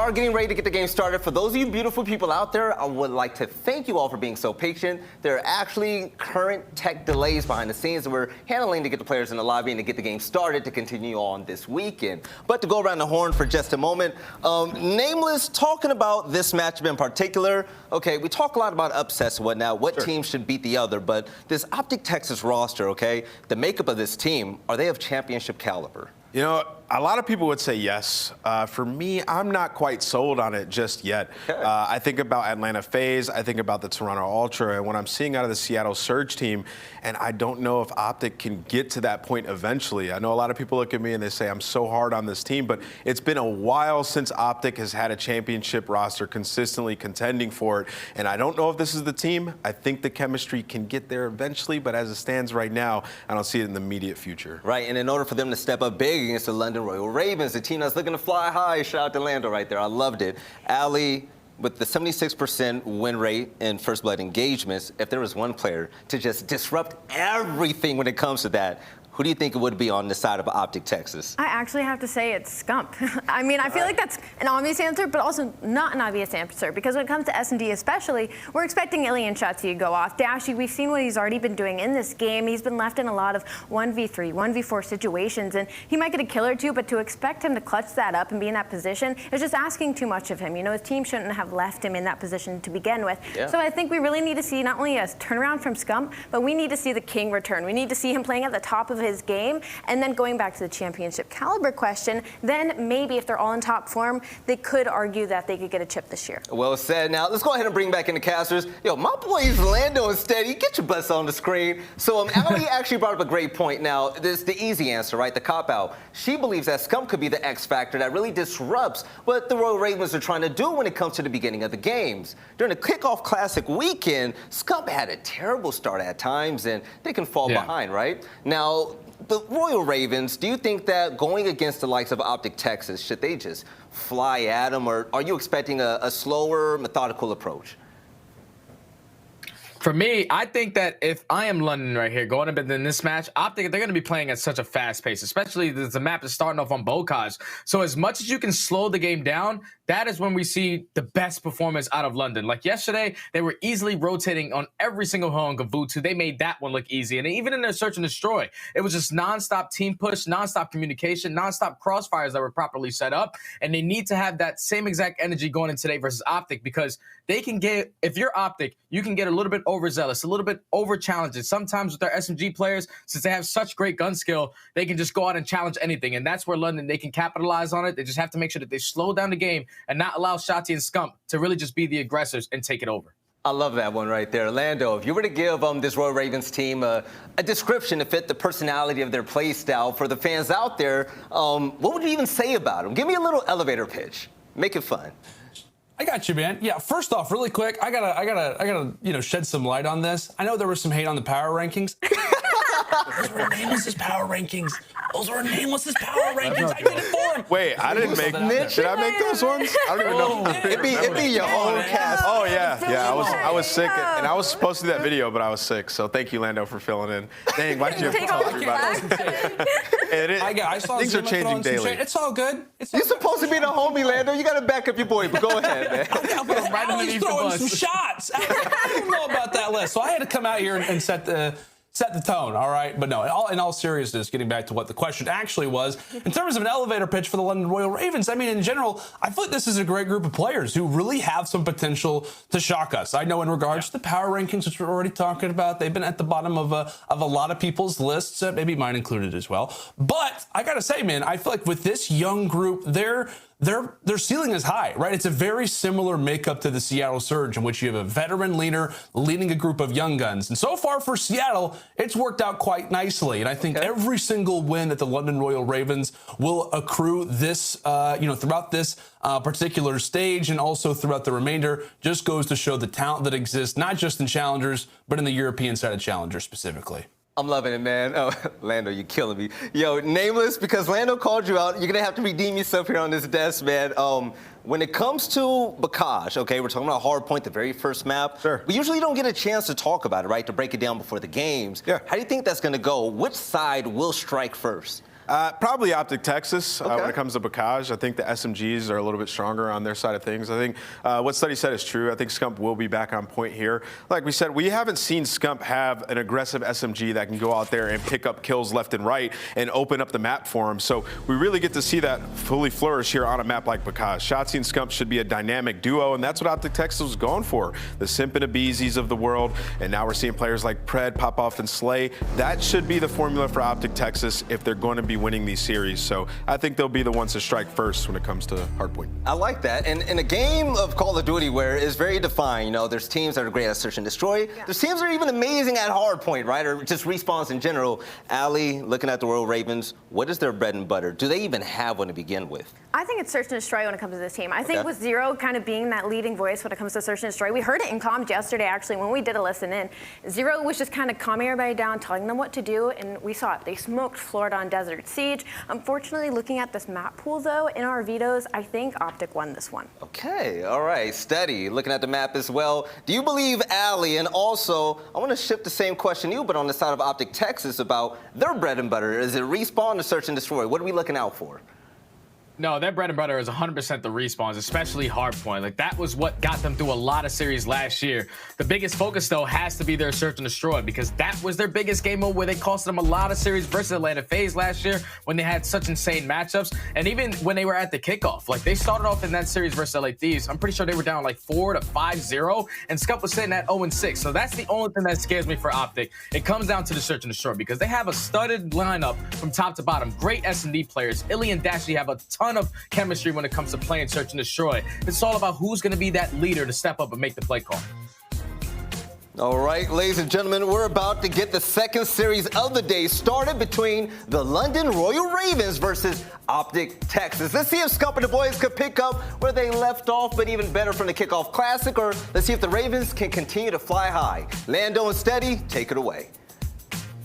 are getting ready to get the game started. For those of you beautiful people out there, I would like to thank you all for being so patient. There are actually current tech delays behind the scenes that we're handling to get the players in the lobby and to get the game started to continue on this weekend. But to go around the horn for just a moment, Nameless, talking about this matchup in particular, okay, we talk a lot about upsets and whatnot, what team should beat the other, but this OpTic Texas roster, okay, the makeup of this team, are they of championship caliber? You know, a lot of people would say yes. For me, I'm not quite sold on it just yet. I think about Atlanta FaZe, I think about the Toronto Ultra, and what I'm seeing out of the Seattle Surge team, and I don't know if OpTic can get to that point eventually. I know a lot of people look at me and they say I'm so hard on this team, but it's been a while since OpTic has had a championship roster consistently contending for it, and I don't know if this is the team. I think the chemistry can get there eventually, but as it stands right now, I don't see it in the immediate future. Right, and in order for them to step up big against the London Royal Ravens, the team that's looking to fly high. Shout out to Lando right there. I loved it. aLLeY, with the 76% win rate in First Blood engagements, if there was one player to just disrupt everything when it comes to that, who do you think it would be on the side of OpTic Texas? I actually have to say it's Scump. I mean, I feel like that's an obvious answer, but also not an obvious answer, because when it comes to S&D especially, we're expecting iLLeY and Shotzzy to go off. Dashy, we've seen what he's already been doing in this game. He's been left in a lot of 1v3, 1v4 situations, and he might get a kill or two, but to expect him to clutch that up and be in that position is just asking too much of him. You know, his team shouldn't have left him in that position to begin with. Yeah. So I think we really need to see not only a turnaround from Scump, but we need to see the king return. We need to see him playing at the top of his game. And then going back to the championship caliber question, then maybe if they're all in top form, they could argue that they could get a chip this year. Well said. Now, let's go ahead and bring back in the casters. Yo, my boys Lando and Standy, get your butts on the screen. So aLLeY actually brought up a great point. Now, this is the easy answer, right? The cop-out. She believes that Scump could be the X factor that really disrupts what the Royal Ravens are trying to do when it comes to the beginning of the games. During the kickoff classic weekend, Scump had a terrible start at times, and they can fall behind, right? Now, the Royal Ravens, do you think that going against the likes of OpTic Texas, should they just fly at them, or are you expecting a slower, methodical approach? For me, I think that if I am London right here going up in this match, OpTic, they're going to be playing at such a fast pace, especially the map is starting off on Bocage. So as much as you can slow the game down, that is when we see the best performance out of London. Like yesterday, they were easily rotating on every single hill on Gavutu. They made that one look easy. And even in their search and destroy, it was just nonstop team push, nonstop communication, nonstop crossfires that were properly set up. And they need to have that same exact energy going in today versus OpTic, because they can get, if you're OpTic, you can get a little bit overzealous, a little bit over-challenged. Sometimes with their SMG players, since they have such great gun skill, they can just go out and challenge anything. And that's where London, they can capitalize on it. They just have to make sure that they slow down the game and not allow Shotzzy and Scump to really just be the aggressors and take it over. I love that one right there. Lando, if you were to give this Royal Ravens team a description to fit the personality of their play style for the fans out there, what would you even say about them? Give me a little elevator pitch. Make it fun. I got you, man. Yeah, first off, really quick, I gotta, shed some light on this. I know there was some hate on the power rankings. Those were Nameless's power rankings. Those were Nameless's power rankings. I did it for him. Wait, I didn't make them. Did I make those ones? I don't even know. It'd be your own cast. Oh, yeah. I was sick, and I was supposed to do that video, but I was sick. So thank you, Lando, for filling in. Dang, why'd you have to tell everybody? I saw things are changing daily. It's all good. You're supposed to be the homie, Lando. You got to back up your boy, but go ahead, man. I always throw him some shots. I don't know about that list. So I had to come out here and set the tone, all right? But no, in all seriousness, getting back to what the question actually was, in terms of an elevator pitch for the London Royal Ravens, I mean, in general, I feel like this is a great group of players who really have some potential to shock us. I know in regards to the power rankings, which we're already talking about, they've been at the bottom of a lot of people's lists, maybe mine included as well. But I gotta say, man, I feel like with this young group, their ceiling is high, right? It's a very similar makeup to the Seattle Surge, in which you have a veteran leader leading a group of young guns. And so far for Seattle, it's worked out quite nicely. And I think every single win that the London Royal Ravens will accrue this, throughout this particular stage and also throughout the remainder just goes to show the talent that exists, not just in Challengers, but in the European side of Challengers specifically. I'm loving it, man. Oh, Lando, you're killing me. Yo, Nameless, because Lando called you out, you're going to have to redeem yourself here on this desk, man. When it comes to Bocage, okay, we're talking about Hardpoint, the very first map. Sure. We usually don't get a chance to talk about it, right, to break it down before the games. Yeah. How do you think that's going to go? Which side will strike first? Probably OpTic Texas when it comes to Bacage. I think the SMGs are a little bit stronger on their side of things. I think what Study said is true. I think Scump will be back on point here. Like we said, we haven't seen Scump have an aggressive SMG that can go out there and pick up kills left and right and open up the map for him. So we really get to see that fully flourish here on a map like Bacage. Shotzzy and Scump should be a dynamic duo, and that's what OpTic Texas was going for. The Simp and aBeZys of the world, and now we're seeing players like Pred pop off and slay. That should be the formula for OpTic Texas if they're going to be winning these series. So I think they'll be the ones to strike first when it comes to hardpoint. I like that. And in a game of Call of Duty where it's very defined, you know, there's teams that are great at search and destroy. Yeah. There's teams that are even amazing at hardpoint, right? Or just respawns in general. aLLeY, looking at the Royal Ravens, what is their bread and butter? Do they even have one to begin with? I think it's search and destroy when it comes to this team. I think with Zero kind of being that leading voice when it comes to search and destroy, we heard it in comms yesterday, actually, when we did a listen in. Zero was just kind of calming everybody down, telling them what to do, and we saw it. They smoked Florida on Desert Siege. Unfortunately, looking at this map pool, though, in our vetoes, I think OpTic won this one. Okay, all right. Steady, looking at the map as well. Do you believe aLLeY? And also, I want to shift the same question to you, but on the side of OpTic Texas about their bread and butter. Is it respawn or search and destroy? What are we looking out for? No, their bread and butter is 100% the respawns, especially hardpoint. Like, that was what got them through a lot of series last year. The biggest focus, though, has to be their search and destroy, because that was their biggest game mode where they cost them a lot of series versus Atlanta FaZe last year when they had such insane matchups. And even when they were at the kickoff, like, they started off in that series versus LA Thieves. I'm pretty sure they were down like 4 to 5-0, and Scump was sitting at 0-6. So that's the only thing that scares me for OpTic. It comes down to the search and destroy, because they have a studded lineup from top to bottom. Great S&D players. iLLeY and Dashy have a ton of chemistry when it comes to playing search and destroy. It's all about who's going to be that leader to step up and make the play call. All right, ladies and gentlemen, we're about to get the second series of the day started between the London Royal Ravens versus OpTic Texas. Let's see if Scump and the boys could pick up where they left off, but even better from the Kickoff Classic, or let's see if the Ravens can continue to fly high. Lando and Steady, take it away.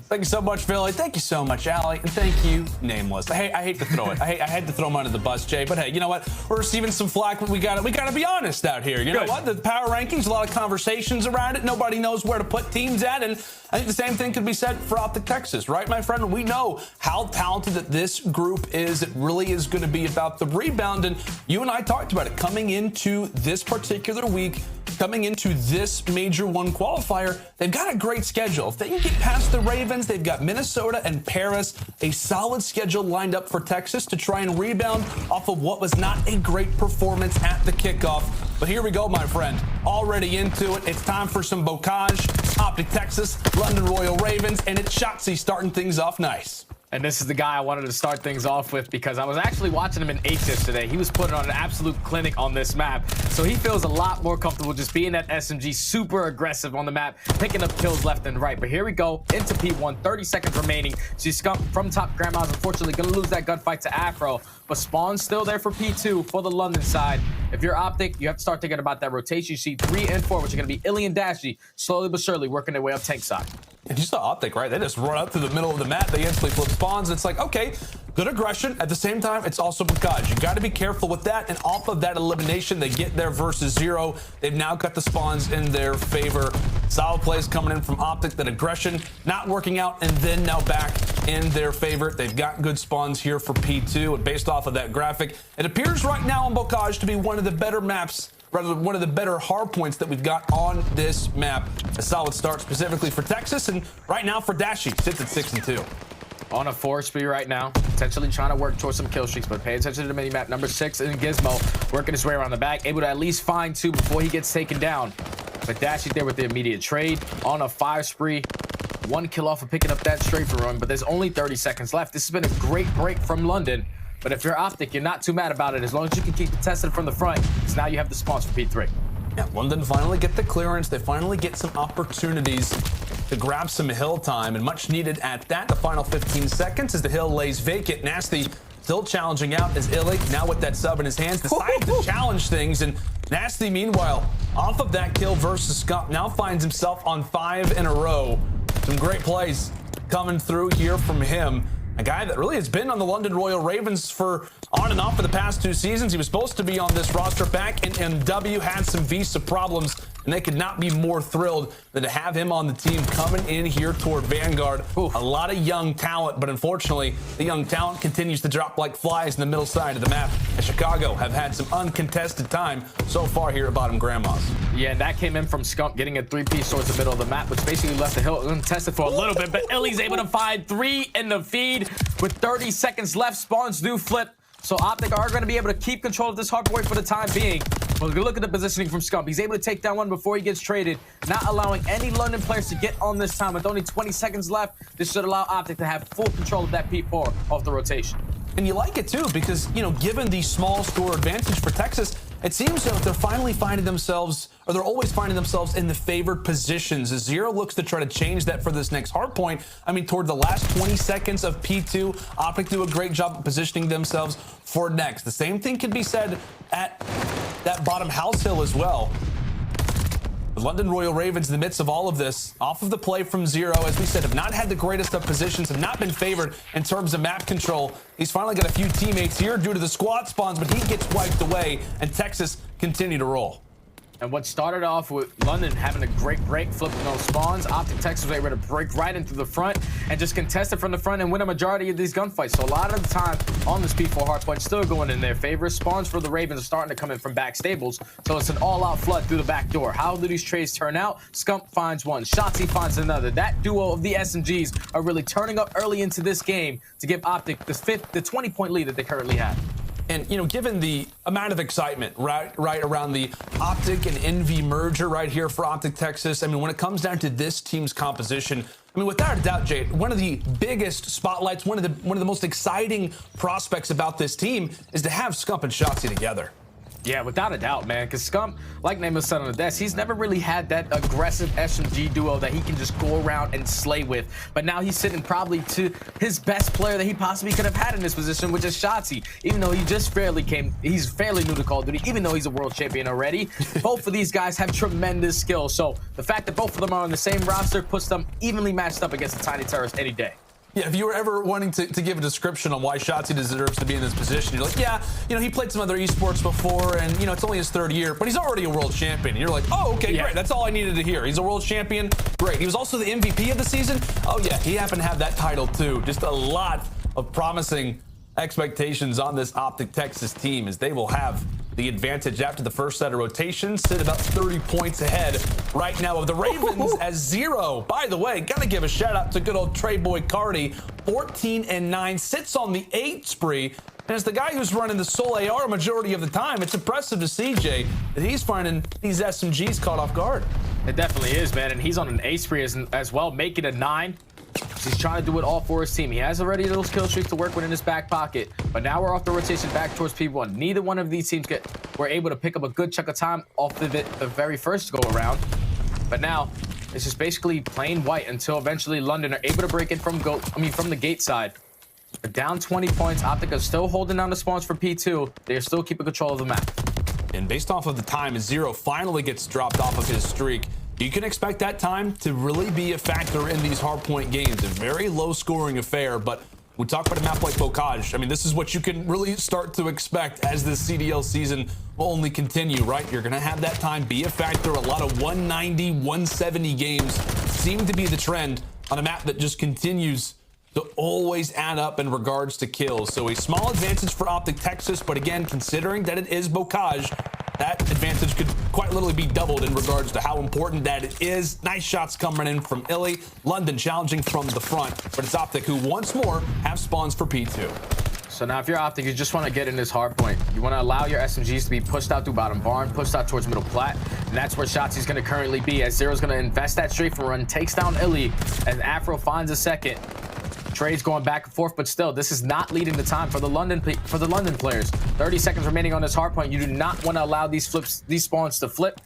Thank you so much, Philly. Thank you so much, aLLeY. And thank you, Nameless. I hate to throw it. I had to throw him under the bus, Jay. But hey, you know what? We're receiving some flack, but we gotta be honest out here. You know what? The power rankings, a lot of conversations around it. Nobody knows where to put teams at. And I think the same thing could be said for OpTic Texas, right, my friend? We know how talented that this group is. It really is going to be about the rebound. And you and I talked about it coming into this particular week. Coming into this Major 1 qualifier, they've got a great schedule. If they can get past the Ravens, they've got Minnesota and Paris, a solid schedule lined up for Texas to try and rebound off of what was not a great performance at the kickoff. But here we go, my friend. Already into it. It's time for some Bocage, OpTic Texas, London Royal Ravens, and it's Shotzzy starting things off nice. And this is the guy I wanted to start things off with, because I was actually watching him in H today. He was putting on an absolute clinic on this map. So he feels a lot more comfortable just being that SMG, super aggressive on the map, picking up kills left and right. But here we go into P1, 30 seconds remaining. See Scump from top grandma's unfortunately going to lose that gunfight to Afro. But Spawn's still there for P2 for the London side. If you're OpTic, you have to start thinking about that rotation. You see 3 and 4, which are going to be iLLeY and Dashy, slowly but surely working their way up tank side. And you saw OpTic, right? They just run up to the middle of the map. They instantly flip spawns. It's like, okay, good aggression. At the same time, it's also Bocage. You got to be careful with that. And off of that elimination, they get there versus Zero. They've now got the spawns in their favor. Solid plays coming in from OpTic. That aggression not working out, and then now back in their favor. They've got good spawns here for P2. And based off of that graphic, it appears right now on Bocage to be one of the better maps, rather one of the better hard points that we've got on this map. A solid start specifically for Texas, and right now for Dashy, sits at 6-2. On a 4 spree right now, potentially trying to work towards some kill streaks, but pay attention to the mini-map. Number 6 in Gizmo, working his way around the back, able to at least find 2 before he gets taken down. But Dashy there with the immediate trade. On a 5 spree, 1 kill off of picking up that strafe run, but there's only 30 seconds left. This has been a great break from London. But if you're OpTic, you're not too mad about it, as long as you can keep it tested from the front, because now you have the spawns for P3. Yeah, London finally get the clearance. They finally get some opportunities to grab some hill time, and much needed at that. The final 15 seconds as the hill lays vacant. Nasty still challenging out as iLLeY, now with that sub in his hands, decides to challenge things. And Nasty, meanwhile, off of that kill versus Scump, now finds himself on 5 in a row. Some great plays coming through here from him. A guy that really has been on the London Royal Ravens for on and off for the past 2 seasons. He was supposed to be on this roster back in MW, had some visa problems, and they could not be more thrilled than to have him on the team coming in here toward Vanguard. Ooh, a lot of young talent, but unfortunately, the young talent continues to drop like flies in the middle side of the map. And Chicago have had some uncontested time so far here at Bottom Grandma's. Yeah, and that came in from Scump getting a 3-piece towards the middle of the map, which basically left the hill untested for a little bit, but iLLeY's able to find 3 in the feed with 30 seconds left. Spawns do flip, so OpTic are going to be able to keep control of this hardpoint for the time being. Well, look at the positioning from Scump. He's able to take down one before he gets traded, not allowing any London players to get on this time. With only 20 seconds left, this should allow OpTic to have full control of that P4 off the rotation. And you like it too, because, you know, given the small score advantage for Texas, it seems that they're finally finding themselves, or they're always finding themselves in the favored positions as Zero looks to try to change that for this next hard point. I mean, toward the last 20 seconds of P2, OpTic do a great job of positioning themselves for next. The same thing can be said at that bottom house hill as well. The London Royal Ravens, in the midst of all of this, off of the play from Zero, as we said, have not had the greatest of positions, have not been favored in terms of map control. He's finally got a few teammates here due to the squad spawns, but he gets wiped away, and Texas continue to roll. And what started off with London having a great break, flipping those spawns, OpTic Texas was able to break right into the front and just contest it from the front and win a majority of these gunfights. So a lot of the time on this P4 hardpoint still going in their favor. Spawns for the Ravens are starting to come in from back stables, so it's an all-out flood through the back door. How do these trades turn out? Scump finds one, Shotzzy finds another. That duo of the SMGs are really turning up early into this game to give OpTic the 20-point lead that they currently have. And, you know, given the amount of excitement right around the OpTic and Envy merger right here for OpTic Texas, I mean, when it comes down to this team's composition, I mean, without a doubt, Jade, one of the biggest spotlights, one of the most exciting prospects about this team is to have Scump and Shotzzy together. Yeah, without a doubt, man, because Scump, like Name was said on the desk, he's never really had that aggressive SMG duo that he can just go around and slay with. But now he's sitting probably to his best player that he possibly could have had in this position, which is Shotzzy. Even though he just he's fairly new to Call of Duty, even though he's a world champion already. Both of these guys have tremendous skill. So the fact that both of them are on the same roster puts them evenly matched up against the Tiny Terrorist any day. Yeah, if you were ever wanting to give a description on why Shotzzy deserves to be in this position, you're like, yeah, you know, he played some other esports before, and, you know, it's only his 3rd year, but he's already a world champion. And you're like, oh, okay, great. That's all I needed to hear. He's a world champion. Great. He was also the MVP of the season. Oh, yeah, he happened to have that title, too. Just a lot of promising expectations on this OpTic Texas team, as they will have the advantage after the first set of rotations, sit about 30 points ahead right now of the Ravens as Zero. By the way, gotta give a shout out to good old Trey Boy Cardi, 14-9, sits on the 8 spree. And as the guy who's running the sole AR majority of the time, it's impressive to see, Jay, that he's finding these SMGs caught off guard. It definitely is, man, and he's on an 8 spree as well, making a 9. He's trying to do it all for his team. He has already those kill streaks to work with in his back pocket, but now we're off the rotation back towards P1. Neither one of these teams were able to pick up a good chunk of time off the very first go around, but now it's just basically plain white until eventually London are able to break in from the gate side. They're down 20 points. OpTic is still holding down the spawns for P2. They are still keeping control of the map. And based off of the time, as Zero finally gets dropped off of his streak, you can expect that time to really be a factor in these hardpoint games. A very low-scoring affair, but we talk about a map like Bocage. I mean, this is what you can really start to expect as this CDL season will only continue, right? You're going to have that time be a factor. A lot of 190, 170 games seem to be the trend on a map that just continues to always add up in regards to kills. So a small advantage for OpTic Texas, but again, considering that it is Bocage, that advantage could quite literally be doubled in regards to how important that it is. Nice shots coming in from iLLeY. London challenging from the front, but it's OpTic who once more have spawns for P2. So now if you're OpTic, you just want to get in this hard point. You want to allow your SMGs to be pushed out through bottom barn, pushed out towards middle plat, and that's where Shotzzy's going to currently be, as Zero's going to invest that strafe and run, takes down iLLeY, and Afro finds a second. Trades going back and forth, but still, this is not leading the time for the London players. 30 seconds remaining on this hard point. You do not want to allow these spawns to flip,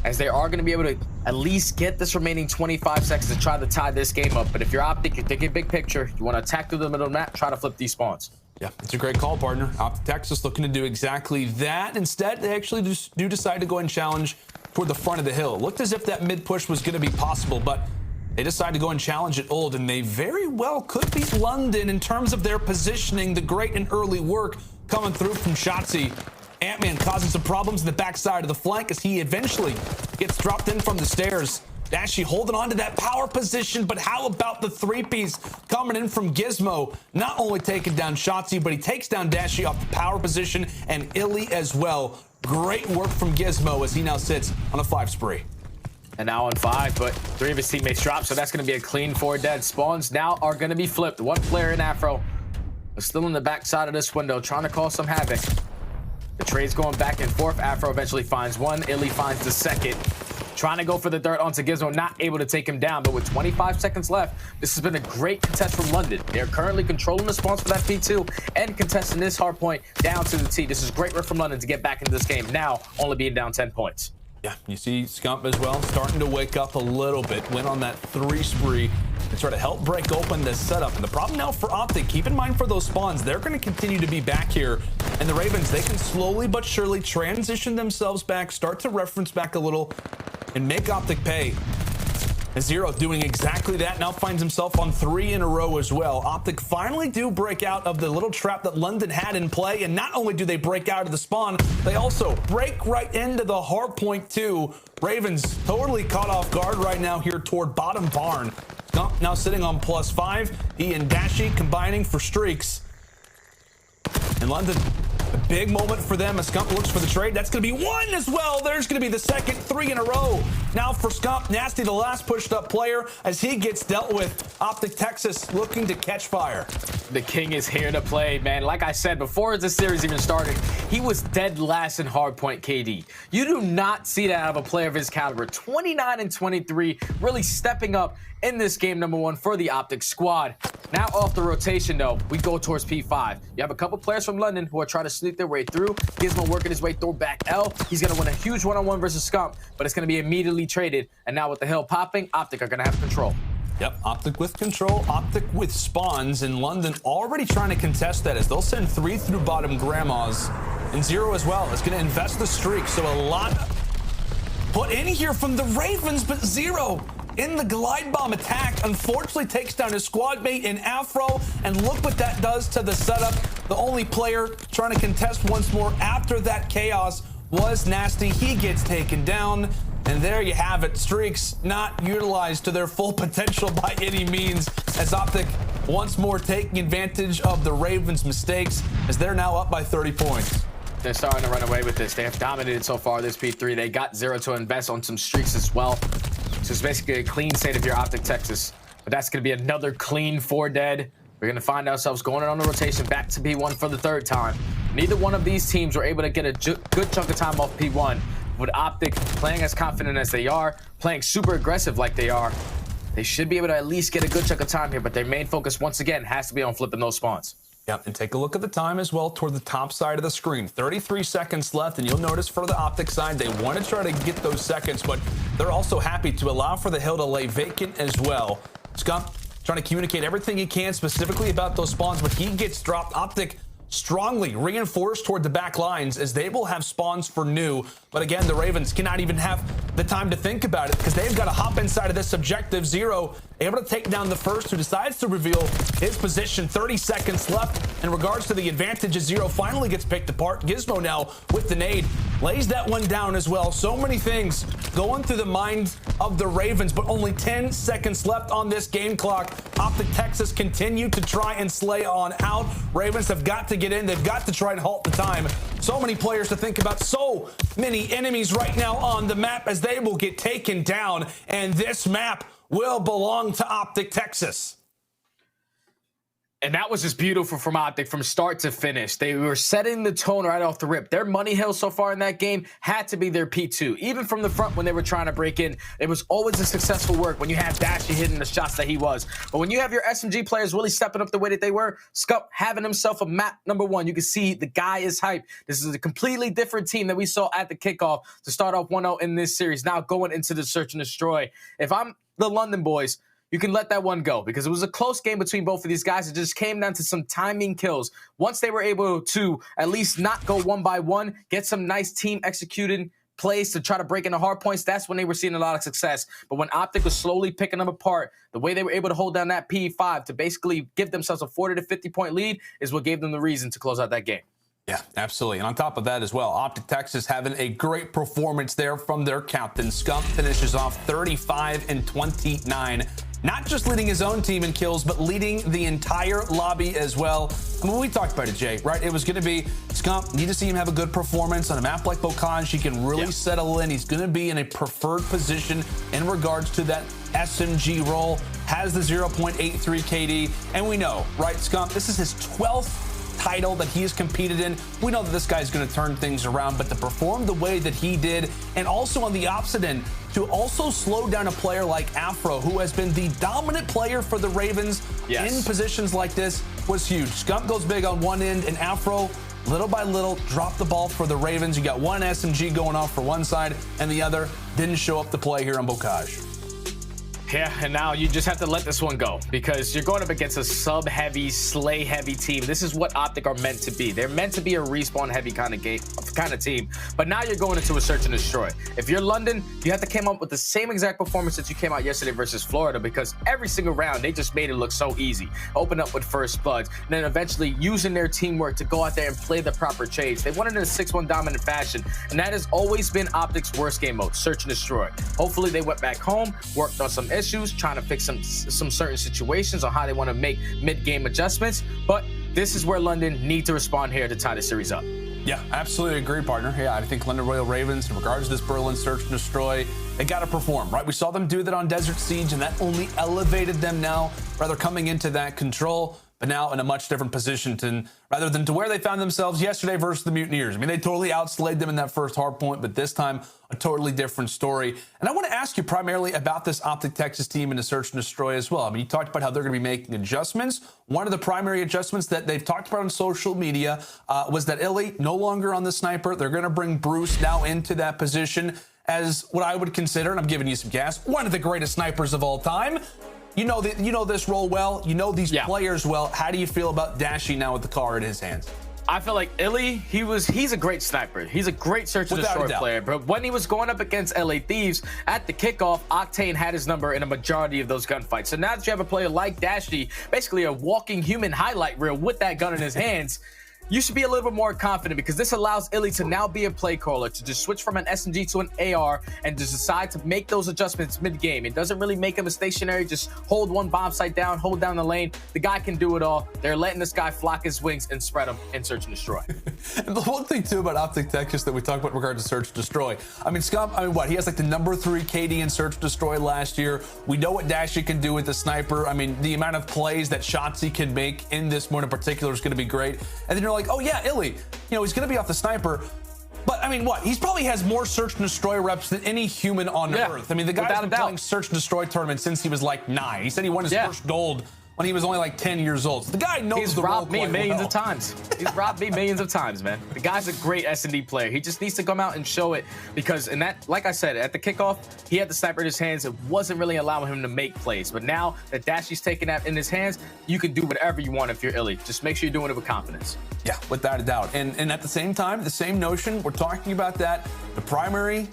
as they are going to be able to at least get this remaining 25 seconds to try to tie this game up. But if you're OpTic, you're thinking big picture. You want to attack through the middle of the map, try to flip these spawns. Yeah, it's a great call, partner. OpTic Texas looking to do exactly that. Instead, they actually do decide to go and challenge toward the front of the hill. It looked as if that mid push was going to be possible, but they decide to go and challenge it old, and they very well could beat London in terms of their positioning. The great and early work coming through from Shotzzy. Ant-Man causing some problems in the backside of the flank as he eventually gets dropped in from the stairs. Dashy holding on to that power position, but how about the three-piece coming in from Gizmo? Not only taking down Shotzzy, but he takes down Dashy off the power position and iLLeY as well. Great work from Gizmo as he now sits on a 5 spree. And now on 5, but 3 of his teammates drop, so that's going to be a clean 4 dead. Spawns now are going to be flipped. 1 player in Afro is still in the backside of this window, trying to cause some havoc. The trade's going back and forth. Afro eventually finds 1. iLLeY finds the 2nd. Trying to go for the 3rd onto Gizmo, not able to take him down. But with 25 seconds left, this has been a great contest from London. They're currently controlling the spawns for that P2 and contesting this hard point down to the T. This is great work from London to get back into this game, now only being down 10 points. Yeah, you see Scump as well starting to wake up a little bit. Went on that 3 spree and try to help break open this setup. And the problem now for OpTic, keep in mind for those spawns, they're going to continue to be back here. And the Ravens, they can slowly but surely transition themselves back, start to reference back a little, and make OpTic pay. And Zero doing exactly that, now finds himself on 3 in a row as well. OpTic finally do break out of the little trap that London had in play, and not only do they break out of the spawn, they also break right into the hard point too. Ravens totally caught off guard right now here toward bottom barn. Scump now sitting on +5. He and Dashy combining for streaks. And London, a big moment for them as Scump looks for the trade. That's going to be 1 as well. There's going to be the second, 3 in a row. Now for Scump, Nasty, the last pushed up player, as he gets dealt with. OpTic Texas looking to catch fire. The king is here to play, man. Like I said, before the series even started, he was dead last in hardpoint KD. You do not see that out of a player of his caliber. 29 and 23, really stepping up in this game number 1 for the OpTic squad. Now off the rotation, though, we go towards P5. You have a couple players from London who are trying to sneak their way through. Gizmo working his way through back L. He's going to win a huge one-on-one versus Scump, but it's going to be immediately traded. And now with the hill popping, OpTic are going to have control. Yep, OpTic with control, OpTic with spawns, and London already trying to contest that as they'll send 3 through bottom grandmas. And Zero as well is going to invest the streak, so a lot put in here from the Ravens, but Zero in the glide bomb attack unfortunately takes down his squad mate in Afro, and look what that does to the setup. The only player trying to contest once more after that chaos was Nasty. He gets taken down, and there you have it. Streaks not utilized to their full potential by any means, as OpTic once more taking advantage of the Ravens' mistakes as they're now up by 30 points. They're starting to run away with this. They have dominated so far this P3. They got Zero to invest on some streaks as well. So it's basically a clean state if you're OpTic Texas. But that's going to be another clean 4 dead. We're going to find ourselves going on the rotation back to P1 for the 3rd time. Neither one of these teams were able to get a good chunk of time off P1. With OpTic playing as confident as they are, playing super aggressive like they are, they should be able to at least get a good chunk of time here. But their main focus, once again, has to be on flipping those spawns. Yep, and take a look at the time as well toward the top side of the screen. 33 seconds left, and you'll notice for the OpTic side, they want to try to get those seconds, but they're also happy to allow for the hill to lay vacant as well. Scump trying to communicate everything he can specifically about those spawns, but he gets dropped. OpTic strongly reinforced toward the back lines as they will have spawns for new. But again, the Ravens cannot even have the time to think about it because they've got to hop inside of this objective. Zero able to take down the first, who decides to reveal his position. 30 seconds left in regards to the advantage as Zero finally gets picked apart. Gizmo now with the nade lays that one down as well. So many things going through the minds of the Ravens, but only 10 seconds left on this game clock. OpTic Texas continue to try and slay on out. Ravens have got to get in. They've got to try and halt the time. So many players to think about. So many enemies right now on the map as they will get taken down. And this map will belong to OpTic Texas. And that was just beautiful from OpTic from start to finish. They were setting the tone right off the rip. Their money hill so far in that game had to be their P2. Even from the front when they were trying to break in, it was always a successful work when you had Dashy hitting the shots that he was. But when you have your SMG players really stepping up the way that they were, Scump having himself a map number 1, you can see the guy is hyped. This is a completely different team that we saw at the kickoff to start off 1-0 in this series. Now going into the search and destroy. If I'm the London boys, you can let that one go because it was a close game between both of these guys. It just came down to some timing kills. Once they were able to at least not go 1 by 1, get some nice team executed plays to try to break into hard points, that's when they were seeing a lot of success. But when OpTic was slowly picking them apart, the way they were able to hold down that P5 to basically give themselves a 40 to 50 point lead is what gave them the reason to close out that game. Yeah, absolutely. And on top of that as well, OpTic Texas having a great performance there from their captain. Scump finishes off 35 and 29. Not just leading his own team in kills, but leading the entire lobby as well. I mean, we talked about it, Jay, right? It was going to be Scump. Need to see him have a good performance on a map like Bocage. He can really settle in. He's going to be in a preferred position in regards to that SMG role. Has the 0.83 KD. And we know, right, Scump, this is his 12th title that he has competed in. We know that this guy's going to turn things around, but to perform the way that he did, and also on the opposite end, to also slow down a player like Afro, who has been the dominant player for the Ravens in positions like this, was huge. Scump goes big on one end, and Afro, little by little, dropped the ball for the Ravens. You got one SMG going off for one side, and the other didn't show up to play here on Bocage. Yeah, and now you just have to let this one go because you're going up against a sub-heavy, slay-heavy team. This is what OpTic are meant to be. They're meant to be a respawn-heavy kind of team. But now you're going into a search and destroy. If you're London, you have to come up with the same exact performance that you came out yesterday versus Florida, because every single round they just made it look so easy. Open up with first bloods, and then eventually using their teamwork to go out there and play the proper trades. They won it in a 6-1 dominant fashion, and that has always been OpTic's worst game mode, search and destroy. Hopefully they went back home, worked on some issues, trying to fix some certain situations on how they want to make mid-game adjustments, but this is where London need to respond here to tie the series up. Yeah, absolutely agree, partner. Yeah, I think London Royal Ravens, in regards to this Berlin search and destroy, they got to perform, right? We saw them do that on Desert Siege, and that only elevated them now, rather coming into that control, but now in a much different position rather than to where they found themselves yesterday versus the Mutineers. I mean, they totally outslayed them in that first hard point, but this time a totally different story. And I want to ask you primarily about this OpTic Texas team in the search and destroy as well. I mean, you talked about how they're going to be making adjustments. One of the primary adjustments that they've talked about on social media was that iLLeY no longer on the sniper. They're going to bring Bruce now into that position as what I would consider, and I'm giving you some gas, one of the greatest snipers of all time. You know this role well. You know these players well. How do you feel about Dashy now with the car in his hands? I feel like iLLeY, he's a great sniper. He's a great search and destroy player. But when he was going up against LA Thieves at the kickoff, Octane had his number in a majority of those gunfights. So now that you have a player like Dashy, basically a walking human highlight reel with that gun in his hands, you should be a little bit more confident, because this allows iLLeY to now be a play caller, to just switch from an SMG to an AR and just decide to make those adjustments mid-game. It doesn't really make him a stationary, just hold one bomb site down, hold down the lane. The guy can do it all. They're letting this guy flock his wings and spread them and search and destroy. And the one thing, too, about OpTic Texas that we talked about in regard to search and destroy, I mean, Scump, he has like the #3 KD in search and destroy last year. We know what Dashy can do with the sniper. I mean, the amount of plays that Shotzzy can make in this mode in particular is going to be great. And then you're like, oh yeah, iLLeY, he's going to be off the sniper. But I mean, he probably has more search and destroy reps than any human on Earth. I mean, the guy's been playing search and destroy tournaments since he was like 9. He said he won his first gold when he was only like 10 years old. So the guy knows the role quite well. He's robbed me millions of times. He's robbed me millions of times, man. The guy's a great S&D player. He just needs to come out and show it, because in that, like I said, at the kickoff, he had the sniper in his hands. It wasn't really allowing him to make plays. But now that Dashy's taking that in his hands, you can do whatever you want if you're iLLeY. Just make sure you're doing it with confidence. Yeah, without a doubt. And at the same time, the same notion, we're talking about that. The primary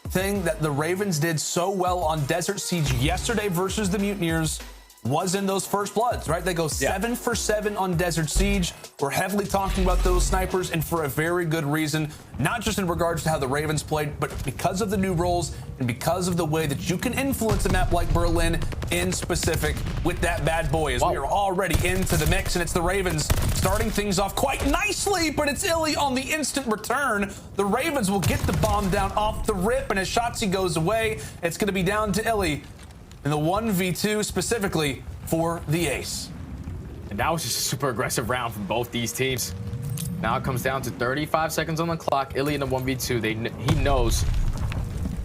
thing that the Ravens did so well on Desert Siege yesterday versus the Mutineers was in those first bloods, right? They go 7 for 7 on Desert Siege. We're heavily talking about those snipers, and for a very good reason, not just in regards to how the Ravens played, but because of the new roles and because of the way that you can influence a map like Berlin in specific with that bad boy, as we are already into the mix, and it's the Ravens starting things off quite nicely, but it's iLLeY on the instant return. The Ravens will get the bomb down off the rip, and as Shotzzy goes away, it's going to be down to iLLeY in the 1v2 specifically for the ace. And that was just a super aggressive round from both these teams. Now it comes down to 35 seconds on the clock. iLLeY in the 1v2. He knows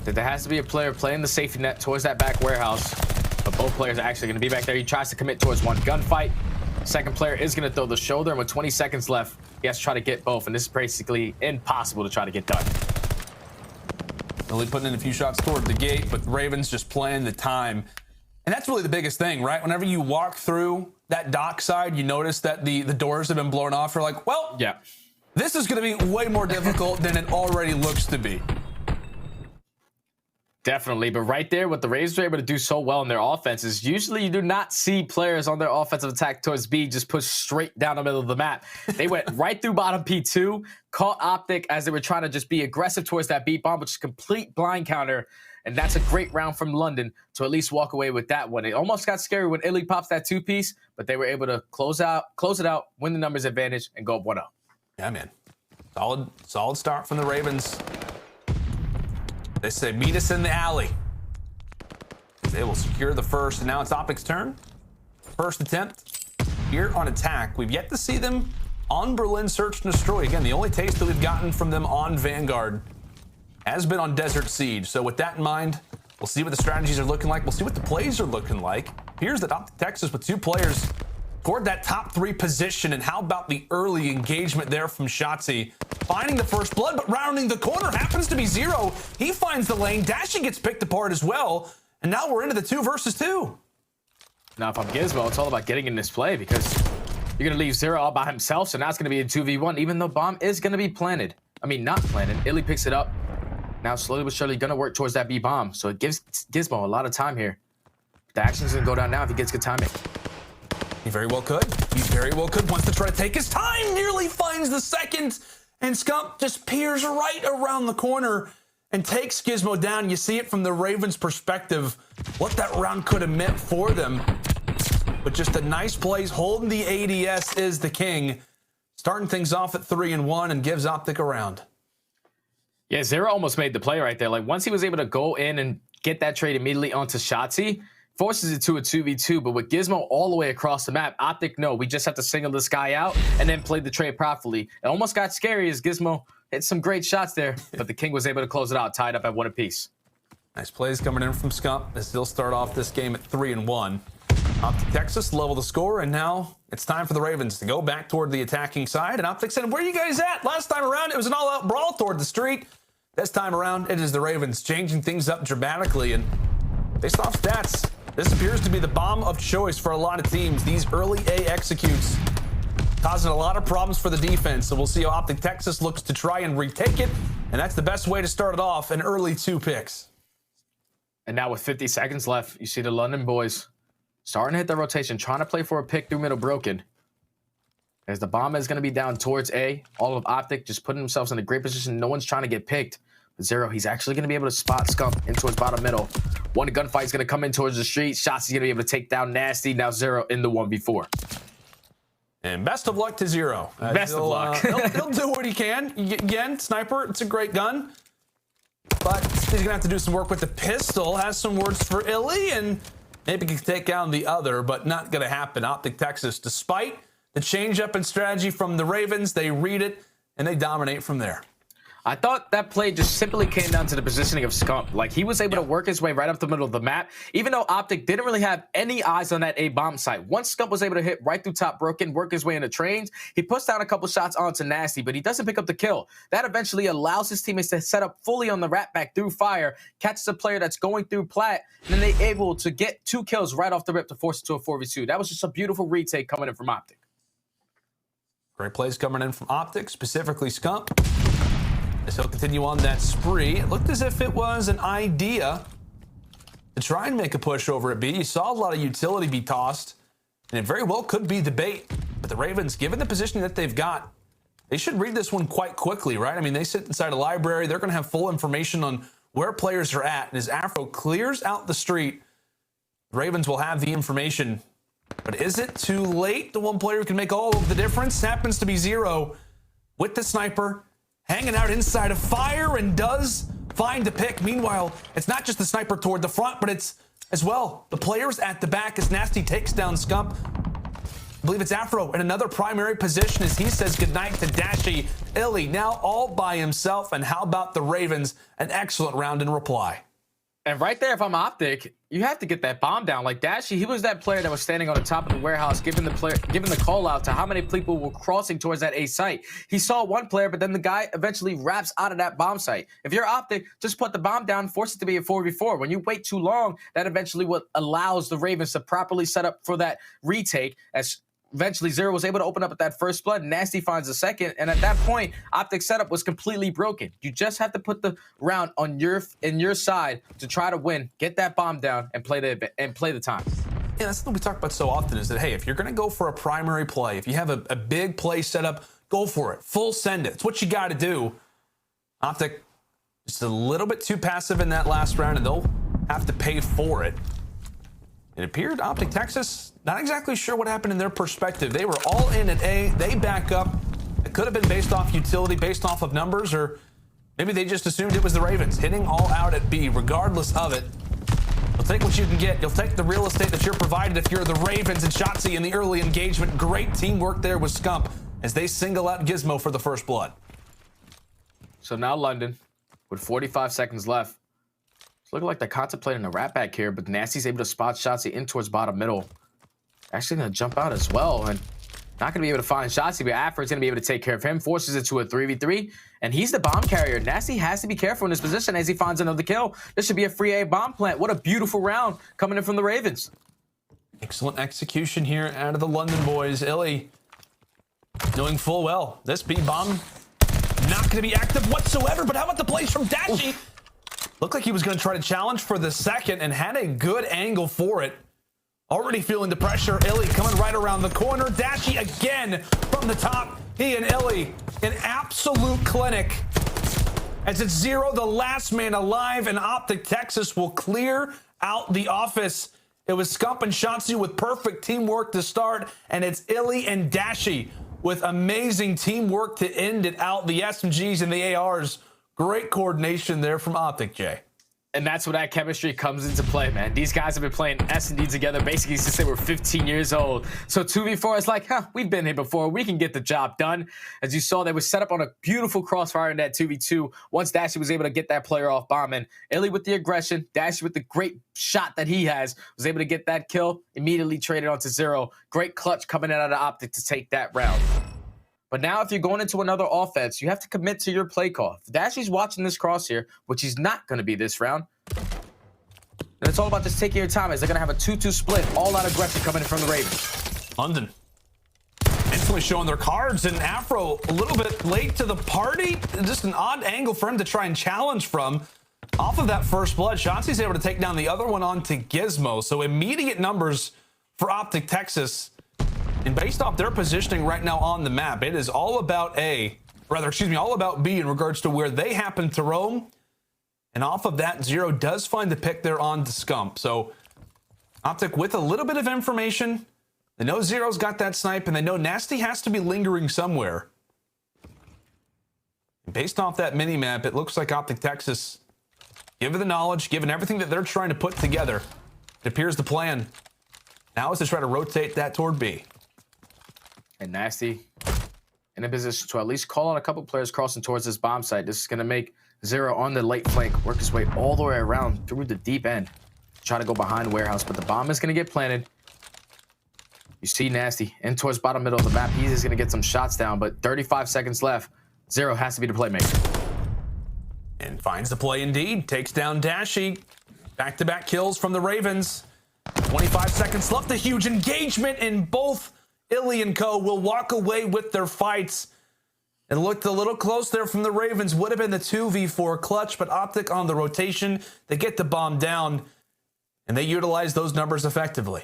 that there has to be a player playing the safety net towards that back warehouse, but both players are actually going to be back there. He tries to commit towards one gunfight. Second player is going to throw the shoulder, and with 20 seconds left, he has to try to get both, and this is basically impossible to try to get done. iLLeY putting in a few shots toward the gate, but the Ravens just playing the time. And that's really the biggest thing, right? Whenever you walk through that dock side, you notice that the doors have been blown off. You're like, well, this is going to be way more difficult than it already looks to be. Definitely, but right there, what the Ravens are able to do so well in their offense is usually you do not see players on their offensive attack towards B just push straight down the middle of the map. They went right through bottom P2, caught OpTic as they were trying to just be aggressive towards that B bomb, which is complete blind counter, and that's a great round from London to at least walk away with that one. It almost got scary when iLLeY pops that 2-piece, but they were able to close it out, win the numbers advantage, and go up 1-0. Yeah, man. Solid start from the Ravens. They say, meet us in the alley. They will secure the first, and now it's OpTic's turn. First attempt here on attack. We've yet to see them on Berlin Search and Destroy. Again, the only taste that we've gotten from them on Vanguard has been on Desert Siege. So with that in mind, we'll see what the strategies are looking like. We'll see what the plays are looking like. Here's that OpTic Texas with 2 players toward that top 3 position. And how about the early engagement there from Shotzzy? Finding the first blood, but rounding the corner happens to be Zero. He finds the lane. Dashy gets picked apart as well. And now we're into the 2 versus 2. Now, if I'm Gizmo, it's all about getting in this play because you're going to leave Zero all by himself. So now it's going to be a 2v1, even though bomb is going to be planted. I mean, not planted. iLLeY picks it up. Now, slowly but surely, going to work towards that B bomb. So it gives Gizmo a lot of time here. The action's going to go down now if he gets good timing. He very well could. He very well could. Wants to try to take his time. Nearly finds the second. And Scump just peers right around the corner and takes Gizmo down. You see it from the Ravens' perspective, what that round could have meant for them. But just a nice plays. Holding the ADS is the king. Starting things off at 3-1 and gives OpTic a round. Yeah, Zero almost made the play right there. Like, once he was able to go in and get that trade immediately onto Shotzzy, forces it to a 2v2, but with Gizmo all the way across the map, OpTic, no, we just have to single this guy out and then play the trade properly. It almost got scary as Gizmo hit some great shots there, but the king was able to close it out, tied up at 1 apiece. Nice plays coming in from Scump as they'll start off this game at 3-1. OpTic Texas level the score, and now it's time for the Ravens to go back toward the attacking side. And OpTic said, where are you guys at? Last time around, it was an all-out brawl toward the street. This time around, it is the Ravens changing things up dramatically, and based off stats, this appears to be the bomb of choice for a lot of teams. These early A executes causing a lot of problems for the defense. So we'll see how OpTic Texas looks to try and retake it. And that's the best way to start it off, an early 2 picks. And now with 50 seconds left, you see the London boys starting to hit the rotation, trying to play for a pick through middle broken. As the bomb is going to be down towards A, all of OpTic just putting themselves in a great position. No one's trying to get picked. Zero, he's actually going to be able to spot Scump in towards bottom middle. One gunfight is going to come in towards the street. Shotzzy's going to be able to take down Nasty. Now Zero in the 1v4. And best of luck to Zero. Best of luck. He'll do what he can. Again, sniper, it's a great gun. But he's going to have to do some work with the pistol. Has some words for iLLeY, and maybe can take down the other, but not going to happen. OpTic Texas, despite the change up in strategy from the Ravens, they read it, and they dominate from there. I thought that play just simply came down to the positioning of Scump. Like, he was able to work his way right up the middle of the map, even though OpTic didn't really have any eyes on that A bomb site. Once Scump was able to hit right through top broken, work his way into trains, he puts down a couple shots onto Nasty, but he doesn't pick up the kill. That eventually allows his teammates to set up fully on the rat back through fire, catches a player that's going through plat, and then they're able to get 2 kills right off the rip to force it to a 4v2. That was just a beautiful retake coming in from OpTic. Great plays coming in from OpTic, specifically Scump. As he'll continue on that spree. It looked as if it was an idea to try and make a push over at B. You saw a lot of utility be tossed, and it very well could be the bait. But the Ravens, given the positioning that they've got, they should read this one quite quickly, right? I mean, they sit inside a library. They're going to have full information on where players are at. And as Afro clears out the street, the Ravens will have the information. But is it too late? The one player who can make all of the difference happens to be Zero with the sniper, hanging out inside of fire, and does find a pick. Meanwhile, it's not just the sniper toward the front, but it's as well the players at the back as Nasty takes down Scump. I believe it's Afro in another primary position as he says goodnight to Dashy. iLLeY now all by himself. And how about the Ravens? An excellent round in reply. And right there, if I'm OpTic, you have to get that bomb down. Like Dashy, he was that player that was standing on the top of the warehouse, giving the call out to how many people were crossing towards that A site. He saw one player, but then the guy eventually wraps out of that bomb site. If you're OpTic, just put the bomb down, force it to be a 4v4. When you wait too long, that eventually what allows the Ravens to properly set up for that retake as eventually Zero was able to open up at that first blood. Nasty finds the second, and at that point, OpTic setup was completely broken. You just have to put the round on your side to try to win, get that bomb down, and play the time. Yeah, that's what we talk about so often is that, hey, if you're going to go for a primary play, if you have a big play set up, go for it. Full send it. It's what you got to do. OpTic just a little bit too passive in that last round, and they'll have to pay for it. It appeared OpTic Texas, not exactly sure what happened in their perspective. They were all in at A. They back up. It could have been based off utility, based off of numbers, or maybe they just assumed it was the Ravens hitting all out at B. Regardless of it, you'll take what you can get. You'll take the real estate that you're provided if you're the Ravens. And Shotzzy in the early engagement. Great teamwork there with Scump as they single out Gizmo for the first blood. So now London, with 45 seconds left, it's looking like they're contemplating a rat back here, but Nasty's able to spot Shotzzy in towards bottom middle. Actually going to jump out as well, and not going to be able to find Shotzzy, but Afro's going to be able to take care of him, forces it to a 3v3, and he's the bomb carrier. Nasty has to be careful in this position as he finds another kill. This should be a free A bomb plant. What a beautiful round coming in from the Ravens. Excellent execution here out of the London boys. iLLeY knowing full well this B bomb not going to be active whatsoever, but how about the plays from Dashy? Looked like he was going to try to challenge for the second and had a good angle for it. Already feeling the pressure. iLLeY coming right around the corner. Dashy again from the top. He and iLLeY in absolute clinic. As it's Zero, the last man alive, and OpTic Texas will clear out the office. It was Scump and Shotzzy with perfect teamwork to start, and it's iLLeY and Dashy with amazing teamwork to end it out. The SMGs and the ARs. Great coordination there from OpTic, Jay. And that's where that chemistry comes into play, man. These guys have been playing S&D together basically since they were 15 years old. So 2v4 is like, we've been here before. We can get the job done. As you saw, they were set up on a beautiful crossfire in that 2v2 once Dashy was able to get that player off bombing. iLLeY with the aggression, Dashy with the great shot that he has, was able to get that kill, immediately traded onto Zero. Great clutch coming out of OpTic to take that round. But now if you're going into another offense, you have to commit to your play call. If Dashy's watching this crosshair, which he's not going to be this round, then it's all about just taking your time as they're going to have a 2-2 split, all out aggression coming in from the Ravens. London instantly showing their cards, and Afro a little bit late to the party. Just an odd angle for him to try and challenge from. Off of that first blood, Shotzzy's able to take down the other one onto Gizmo. So immediate numbers for OpTic Texas. And based off their positioning right now on the map, it is all about all about B in regards to where they happen to roam. And off of that, Zero does find the pick there on to Scump. So OpTic with a little bit of information. They know Zero's got that snipe, and they know Nasty has to be lingering somewhere. And based off that mini-map, it looks like OpTic Texas, given the knowledge, given everything that they're trying to put together, it appears the plan now is to try to rotate that toward B. And Nasty in a position to at least call on a couple players crossing towards this bomb site. This is going to make Zero on the late flank work his way all the way around through the deep end. Try to go behind warehouse, but the bomb is going to get planted. You see Nasty in towards bottom middle of the map. He is going to get some shots down, but 35 seconds left. Zero has to be the playmaker. And finds the play indeed. Takes down Dashy. Back-to-back kills from the Ravens. 25 seconds left. A huge engagement in both. iLLeY and co will walk away with their fights. It looked a little close there from the Ravens. Would have been the 2v4 clutch, but OpTic on the rotation. They get the bomb down, and they utilize those numbers effectively.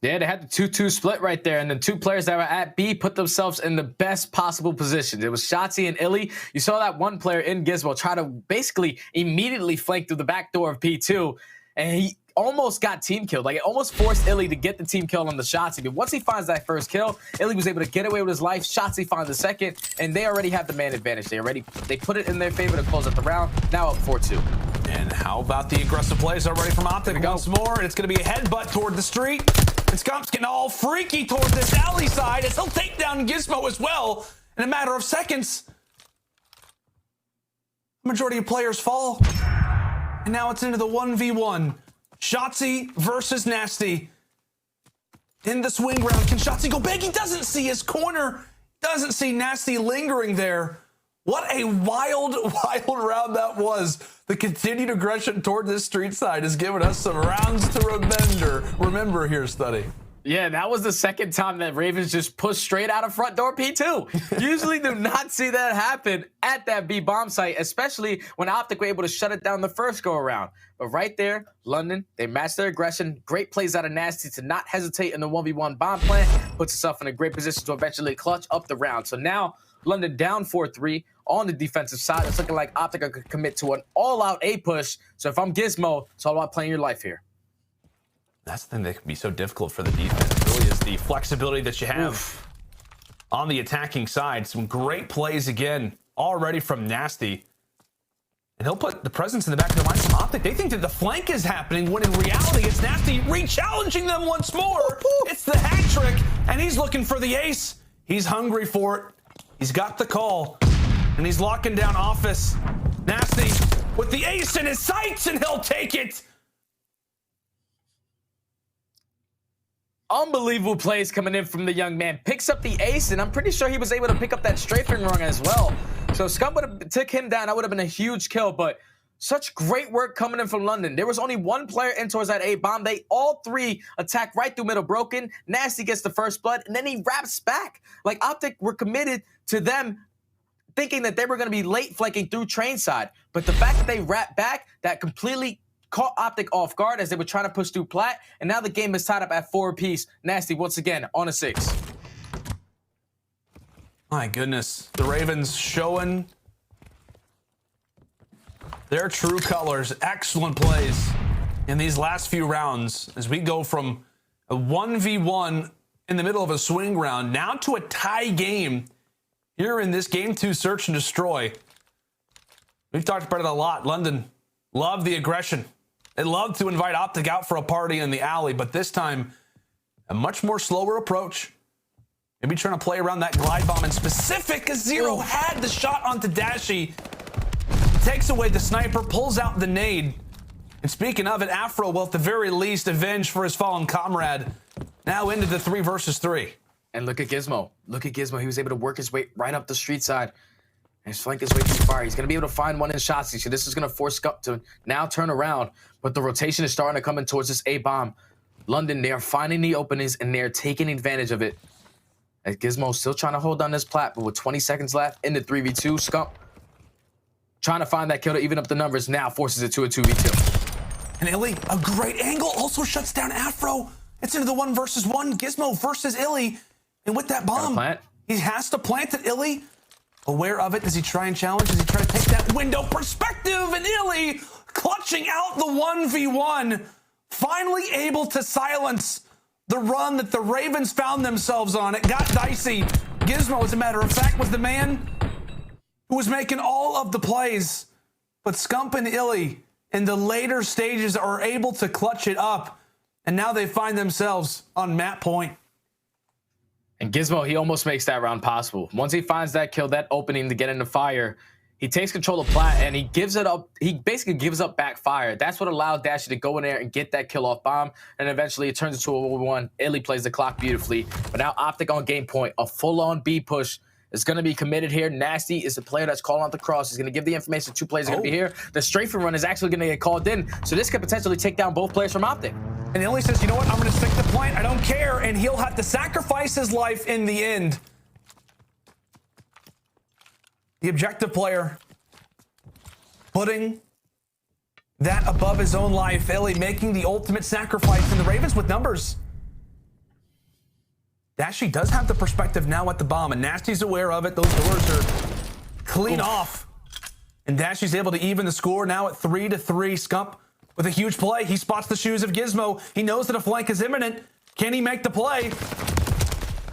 Yeah, they had the 2-2 split right there, and the two players that were at B put themselves in the best possible positions. It was Shotzzy and iLLeY. You saw that one player in Gizmo try to basically immediately flank through the back door of P2, and he almost got team killed. Like, it almost forced iLLeY to get the team kill on the Shotzzy. But once he finds that first kill, iLLeY was able to get away with his life. Shotzzy finds the second, and they already have the man advantage. They put it in their favor to close out the round. Now up 4-2. And how about the aggressive plays already from OpTic once more? And it's going to be a headbutt toward the street. And Scump's getting all freaky toward this alley side as he'll take down Gizmo as well in a matter of seconds. The majority of players fall. And now it's into the 1v1. Shotzzy versus Nasty. In the swing round, can Shotzzy go big? He doesn't see his corner. Doesn't see Nasty lingering there. What a wild, wild round that was. The continued aggression toward this street side has given us some rounds to remember here, Study. Yeah, that was the second time that Ravens just pushed straight out of front door P2. Usually do not see that happen at that B bomb site, especially when OpTic were able to shut it down the first go around. But right there, London, they matched their aggression. Great plays out of Nasty to not hesitate in the 1v1 bomb plan. Puts itself in a great position to eventually clutch up the round. So now London down 4-3 on the defensive side. It's looking like OpTic could commit to an all-out A push. So if I'm Gizmo, it's all about playing your life here. That's the thing that can be so difficult for the defense. It really is the flexibility that you have on the attacking side. Some great plays again already from Nasty. And he'll put the presence in the back of the mind from OpTic. They think that the flank is happening when in reality it's Nasty re-challenging them once more. It's the hat trick, and he's looking for the ace. He's hungry for it. He's got the call, and he's locking down Office. Nasty with the ace in his sights, and he'll take it. Unbelievable plays coming in from the young man. Picks up the ace, and I'm pretty sure he was able to pick up that strafing run as well. So Scump would have took him down. That would have been a huge kill, but such great work coming in from London. There was only one player in towards that A bomb. They all three attack right through middle broken. Nasty gets the first blood, and then he wraps back. Like OpTic were committed to them thinking that they were going to be late flanking through train side. But the fact that they wrapped back, that completely caught OpTic off guard as they were trying to push through plat, and now the game is tied up at 4 apiece. Nasty once again on a 6. My goodness, the Ravens showing their true colors. Excellent plays in these last few rounds as we go from a 1v1 in the middle of a swing round now to a tie game here in this game 2 search and destroy. We've talked about it a lot. London loved the aggression. They loved to invite OpTic out for a party in the alley, but this time a much more slower approach. Maybe trying to play around that glide bomb in specific as Zero had the shot onto Dashy. Takes away the sniper, pulls out the nade. And speaking of it, Afro will at the very least avenge for his fallen comrade. Now into the 3 versus 3. And look at Gizmo. Look at Gizmo. He was able to work his way right up the street side. And flank his way too far. He's going to be able to find one in Shotzzy. So this is going to force Scump to now turn around. But the rotation is starting to come in towards this A-bomb. London, they are finding the openings, and they're taking advantage of it. As Gizmo's still trying to hold down this plat, but with 20 seconds left in the 3v2, Scump trying to find that kill to even up the numbers. Now forces it to a 2v2. And iLLeY, a great angle, also shuts down Afro. It's into the 1 versus 1. Gizmo versus iLLeY. And with that bomb, he has to plant it. iLLeY, aware of it. Does he try and challenge? Does he try to take that window perspective? And iLLeY clutching out the 1v1. Finally able to silence the run that the Ravens found themselves on. It got dicey. Gizmo, as a matter of fact, was the man who was making all of the plays. But Scump and iLLeY in the later stages are able to clutch it up. And now they find themselves on map point. And Gizmo, he almost makes that round possible. Once he finds that kill, that opening to get into fire, he takes control of plat and he gives it up. He basically gives up backfire. That's what allowed Dashy to go in there and get that kill off bomb. And eventually it turns into a 1v1. iLLeY plays the clock beautifully. But now OpTic on game point. A full-on B push is going to be committed here. Nasty is the player that's calling out the cross. He's going to give the information 2 players are going to be here. The strafing run is actually going to get called in. So this could potentially take down both players from OpTic. And iLLeY says, you know what, I'm going to stick the point. I don't care. And he'll have to sacrifice his life in the end. The objective player putting that above his own life. iLLeY making the ultimate sacrifice. And the Ravens with numbers. Dashy does have the perspective now at the bomb. And Nasty's aware of it. Those doors are clean off. And Dashy's able to even the score now at 3-3. Scump with a huge play. He spots the shoes of Gizmo. He knows that a flank is imminent. Can he make the play?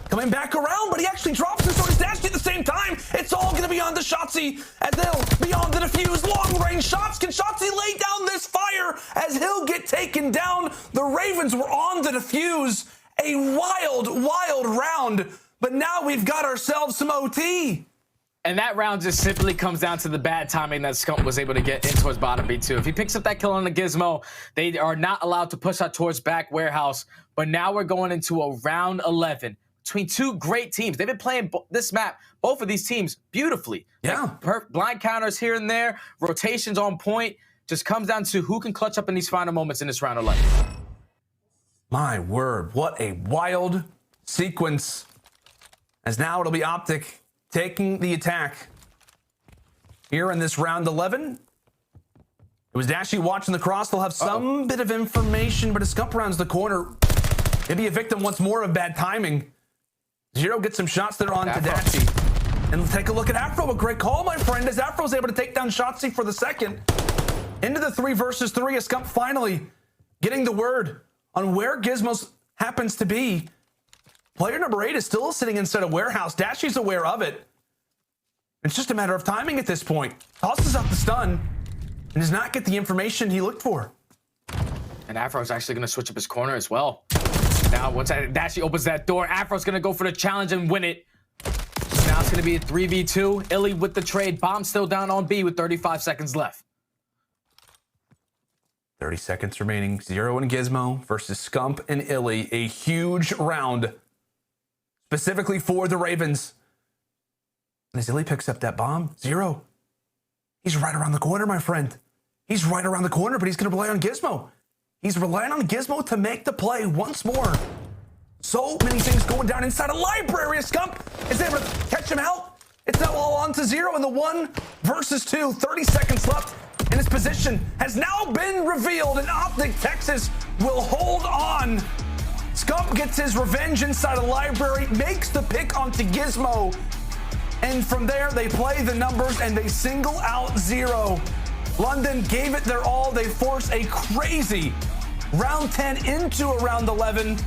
Coming back around, but he actually drops and so does Dashy at the same time. It's all going to be on to Shotzzy, and they'll be on the defuse. Long-range shots. Can Shotzzy lay down this fire as he'll get taken down? The Ravens were on the defuse. A wild, wild round, but now we've got ourselves some OT. And that round just simply comes down to the bad timing that Scump was able to get in towards bottom B2. If he picks up that kill on the Gizmo, they are not allowed to push out towards back warehouse. But now we're going into a round 11 between 2 great teams. They've been playing this map, both of these teams, beautifully. Yeah. Like, blind counters here and there, rotations on point. Just comes down to who can clutch up in these final moments in this round 11. My word, what a wild sequence. As now it'll be OpTic taking the attack here in this round 11. It was Dashy watching the cross. They'll have some bit of information, but as Scump rounds the corner, maybe a victim once more of bad timing. Zero gets some shots there on to Dashy. And take a look at Afro. A great call, my friend, as Afro's able to take down Shotzzy for the second. Into the 3 versus 3, as Scump finally getting the word on where Gizmos happens to be. Player number 8 is still sitting inside a warehouse. Dashy's aware of it. It's just a matter of timing at this point. Tosses up the stun and does not get the information he looked for. And Afro's actually going to switch up his corner as well. Now, once Dashy opens that door, Afro's going to go for the challenge and win it. So now it's going to be a 3v2. iLLeY with the trade. Bomb still down on B with 35 seconds left. 30 seconds remaining. Zero and Gizmo versus Scump and iLLeY. A huge round specifically for the Ravens. And as iLLeY picks up that bomb, Zero, he's right around the corner, my friend. He's right around the corner, but he's going to rely on Gizmo. He's relying on Gizmo to make the play once more. So many things going down inside a library. Scump is able to catch him out. It's now all on to Zero in the 1 versus 2. 30 seconds left, and his position has now been revealed, and OpTic Texas will hold on. Scump gets his revenge inside a library, makes the pick onto Gizmo, and from there they play the numbers and they single out Zero. London gave it their all. They force a crazy round 10 into a round 11,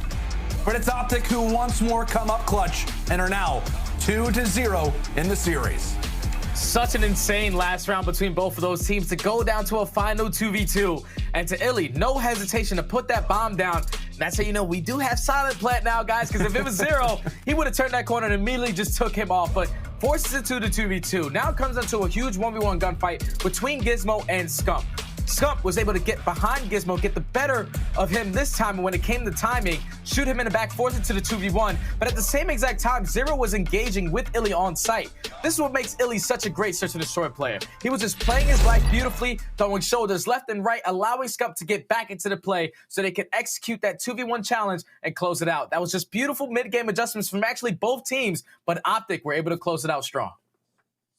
but it's OpTic who once more come up clutch and are now 2-0 in the series. Such an insane last round between both of those teams to go down to a final 2v2. And to iLLeY, no hesitation to put that bomb down. And that's how you know we do have Silent Plant now, guys, because if it was Zero, he would have turned that corner and immediately just took him off. But forces it to the 2v2. Now it comes into a huge 1v1 gunfight between Gizmo and Scump. Scump was able to get behind Gizmo, get the better of him this time, and when it came to timing, shoot him in the back, force it to the 2v1. But at the same exact time, Zero was engaging with iLLeY on site. This is what makes iLLeY such a great search and destroy player. He was just playing his life beautifully, throwing shoulders left and right, allowing Scump to get back into the play so they could execute that 2v1 challenge and close it out. That was just beautiful mid-game adjustments from actually both teams, but OpTic were able to close it out strong.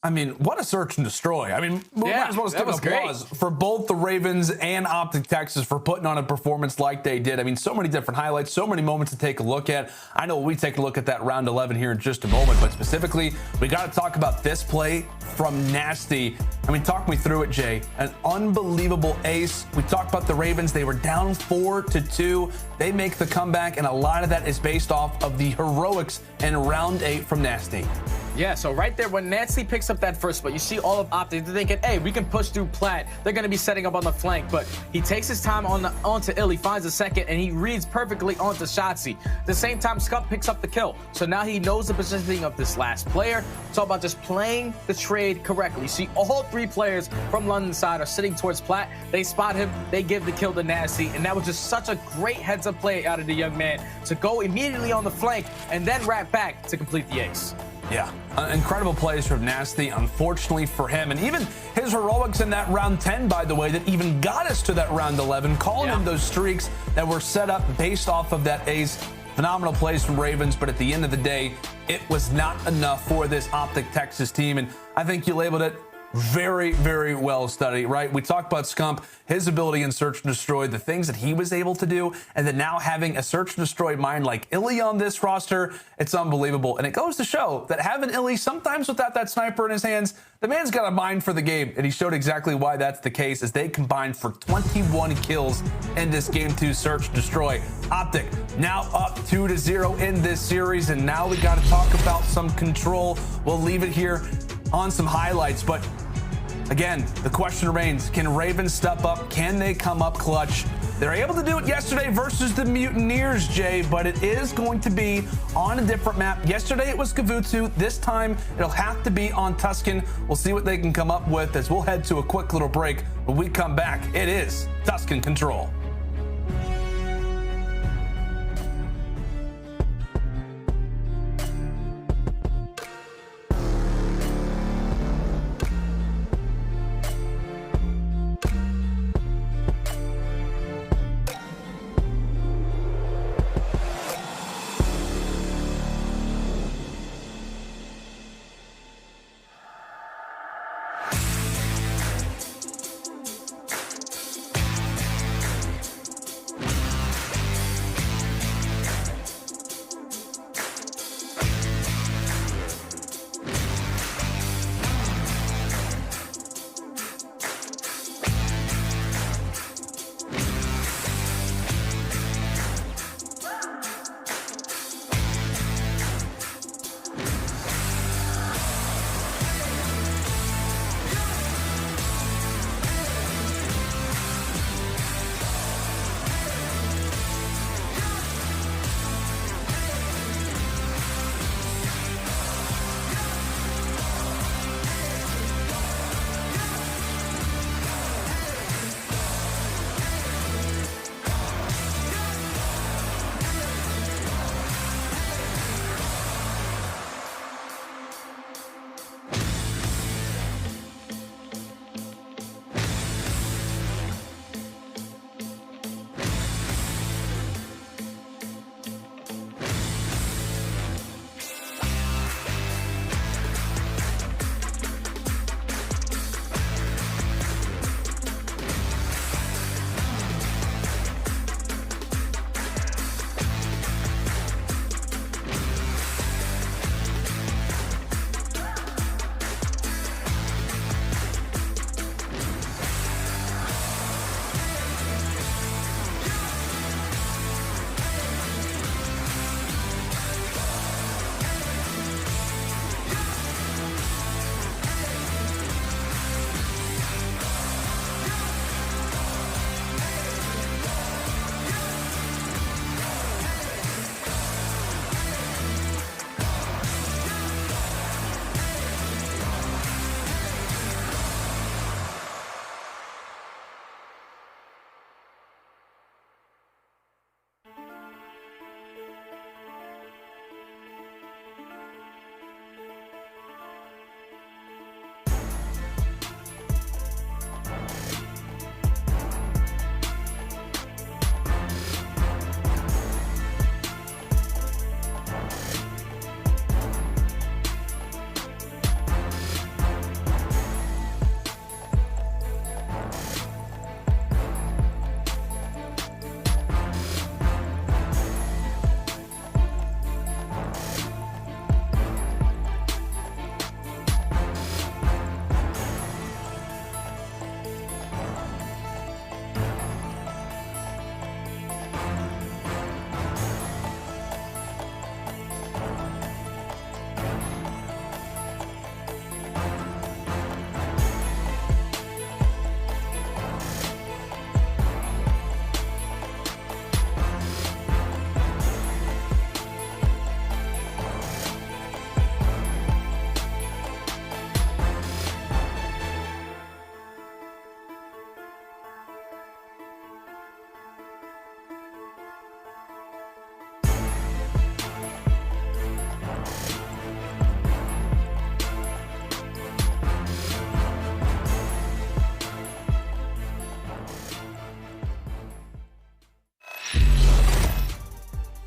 I mean, what a search and destroy. I mean, we might as well just give applause for both the Ravens and OpTic Texas for putting on a performance like they did. I mean, so many different highlights, so many moments to take a look at. I know we take a look at that round 11 here in just a moment, but specifically, we got to talk about this play from Nasty. I mean, talk me through it, Jay. An unbelievable ace. We talked about the Ravens. They were down 4-2. They make the comeback, and a lot of that is based off of the heroics in round 8 from Nasty. Yeah, so right there, when Nasty picks up that first spot, you see all of OpTic. They're thinking, hey, we can push through Plat. They're going to be setting up on the flank, but he takes his time onto iLLeY, finds a second, and he reads perfectly onto Shotzzy. At the same time, Scump picks up the kill. So now he knows the positioning of this last player. It's all about just playing the trade correctly. You see all 3 players from London's side are sitting towards Plat. They spot him. They give the kill to Nasty, and that was just such a great heads-up play out of the young man to go immediately on the flank and then wrap back to complete the ace. Yeah, incredible plays from Nasty, unfortunately for him. And even his heroics in that round 10, by the way, that even got us to that round 11, calling in those streaks that were set up based off of that ace. Phenomenal plays from Ravens, but at the end of the day, it was not enough for this OpTic Texas team. And I think you labeled it very, very well studied, right? We talked about Scump, his ability in search and destroy, the things that he was able to do, and then now having a search and destroy mind like iLLeY on this roster, it's unbelievable. And it goes to show that having iLLeY sometimes without that sniper in his hands, the man's got a mind for the game, and he showed exactly why that's the case as they combined for 21 kills in this game 2 search and destroy. OpTic now up 2-0 in this series, and now we got to talk about some control. We'll leave it here on some highlights, but again, the question remains, can Ravens step up? Can they come up clutch? They're able to do it yesterday versus the Mutineers, Jay, but it is going to be on a different map. Yesterday it was Kavutsu. This time it'll have to be on Tuscan. We'll see what they can come up with as we'll head to a quick little break. When we come back, it is Tuscan Control.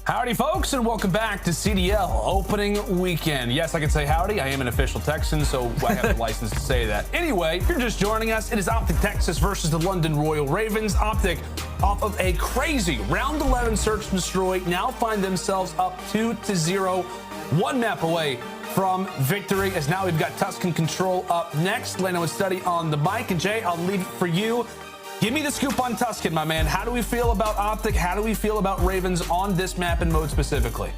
Howdy, folks, and welcome back to CDL opening weekend. Yes, I can say howdy. I am an official Texan, so I have the license to say that. Anyway, if you're just joining us, it is OpTic Texas versus the London Royal Ravens. OpTic, off of a crazy round 11 search and destroy, now find themselves up 2-0, one map away from victory, as now we've got Tuscan Control up next. Leno and Study on the mic, and Jay, I'll leave it for you. Give me the scoop on Tuscan, my man. How do we feel about OpTic? How do we feel about Ravens on this map and mode specifically?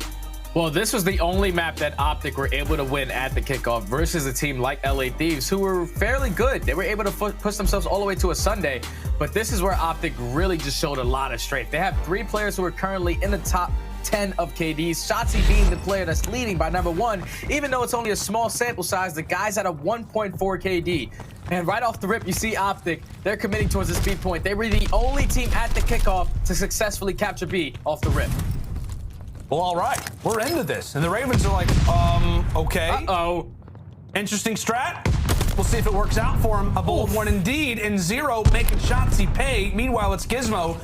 Well, this was the only map that OpTic were able to win at the kickoff versus a team like LA Thieves, who were fairly good. They were able to push themselves all the way to a Sunday, but this is where OpTic really just showed a lot of strength. They have 3 players who are currently in the top 10 of KDs, Shotzzy being the player that's leading by #1. Even though it's only a small sample size, the guy's at a 1.4 KD. And right off the rip, you see OpTic, they're committing towards the speed point. They were the only team at the kickoff to successfully capture B off the rip. Well, all right, we're into this. And the Ravens are like, okay. Uh-oh. Interesting strat. We'll see if it works out for him. A bold one indeed, and Zero making Shotzzy pay. Meanwhile, it's Gizmo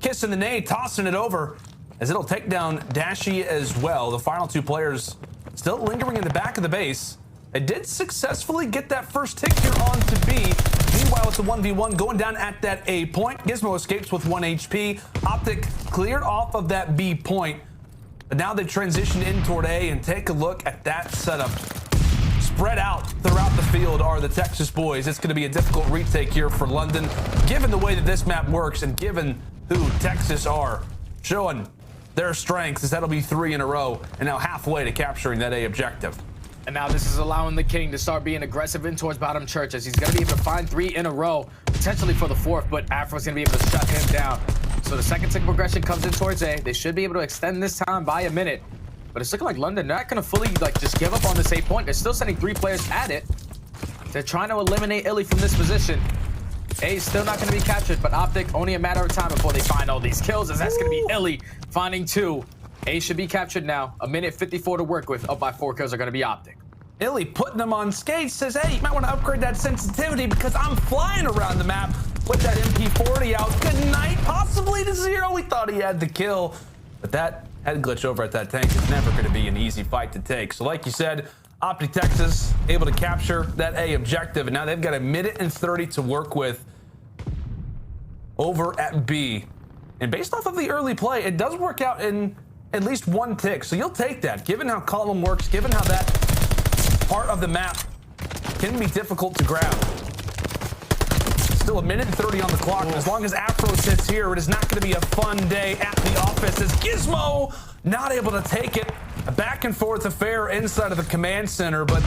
kissing the nade, tossing it over, as it'll take down Dashy as well. The final 2 players still lingering in the back of the base. They did successfully get that first tick here on to B. Meanwhile, it's a 1v1 going down at that A point. Gizmo escapes with 1 HP. OpTic cleared off of that B point. But now they've transitioned in toward A, and take a look at that setup. Spread out throughout the field are the Texas boys. It's going to be a difficult retake here for London, given the way that this map works and given who Texas are. Showing their strengths, as that'll be 3 in a row, and now halfway to capturing that A objective. And now this is allowing the King to start being aggressive in towards bottom church, as he's going to be able to find 3 in a row, potentially for the 4th, but Afro's going to be able to shut him down. So the second tick progression comes in towards A. They should be able to extend this time by a minute, but it's looking like London, they're not going to fully just give up on this A point. They're still sending 3 players at it. They're trying to eliminate iLLeY from this position. A is still not going to be captured, but OpTic, only a matter of time before they find all these kills, as that's going to be iLLeY finding 2. A should be captured now. A minute 54 to work with. Up by 4 kills are going to be OpTic. iLLeY putting them on skates, says, hey, you might want to upgrade that sensitivity because I'm flying around the map with that MP40 out. Good night, possibly to Zero. We thought he had the kill, but that head glitch over at that tank is never going to be an easy fight to take. So like you said, OpTic Texas able to capture that A objective, and now they've got a minute and 30 to work with over at B. And based off of the early play, it does work out in at least 1 tick. So you'll take that, given how column works, given how that part of the map can be difficult to grab. Still a minute and 30 on the clock, and as long as Afro sits here, it is not going to be a fun day at the office, as Gizmo not able to take it. A back and forth affair inside of the command center, but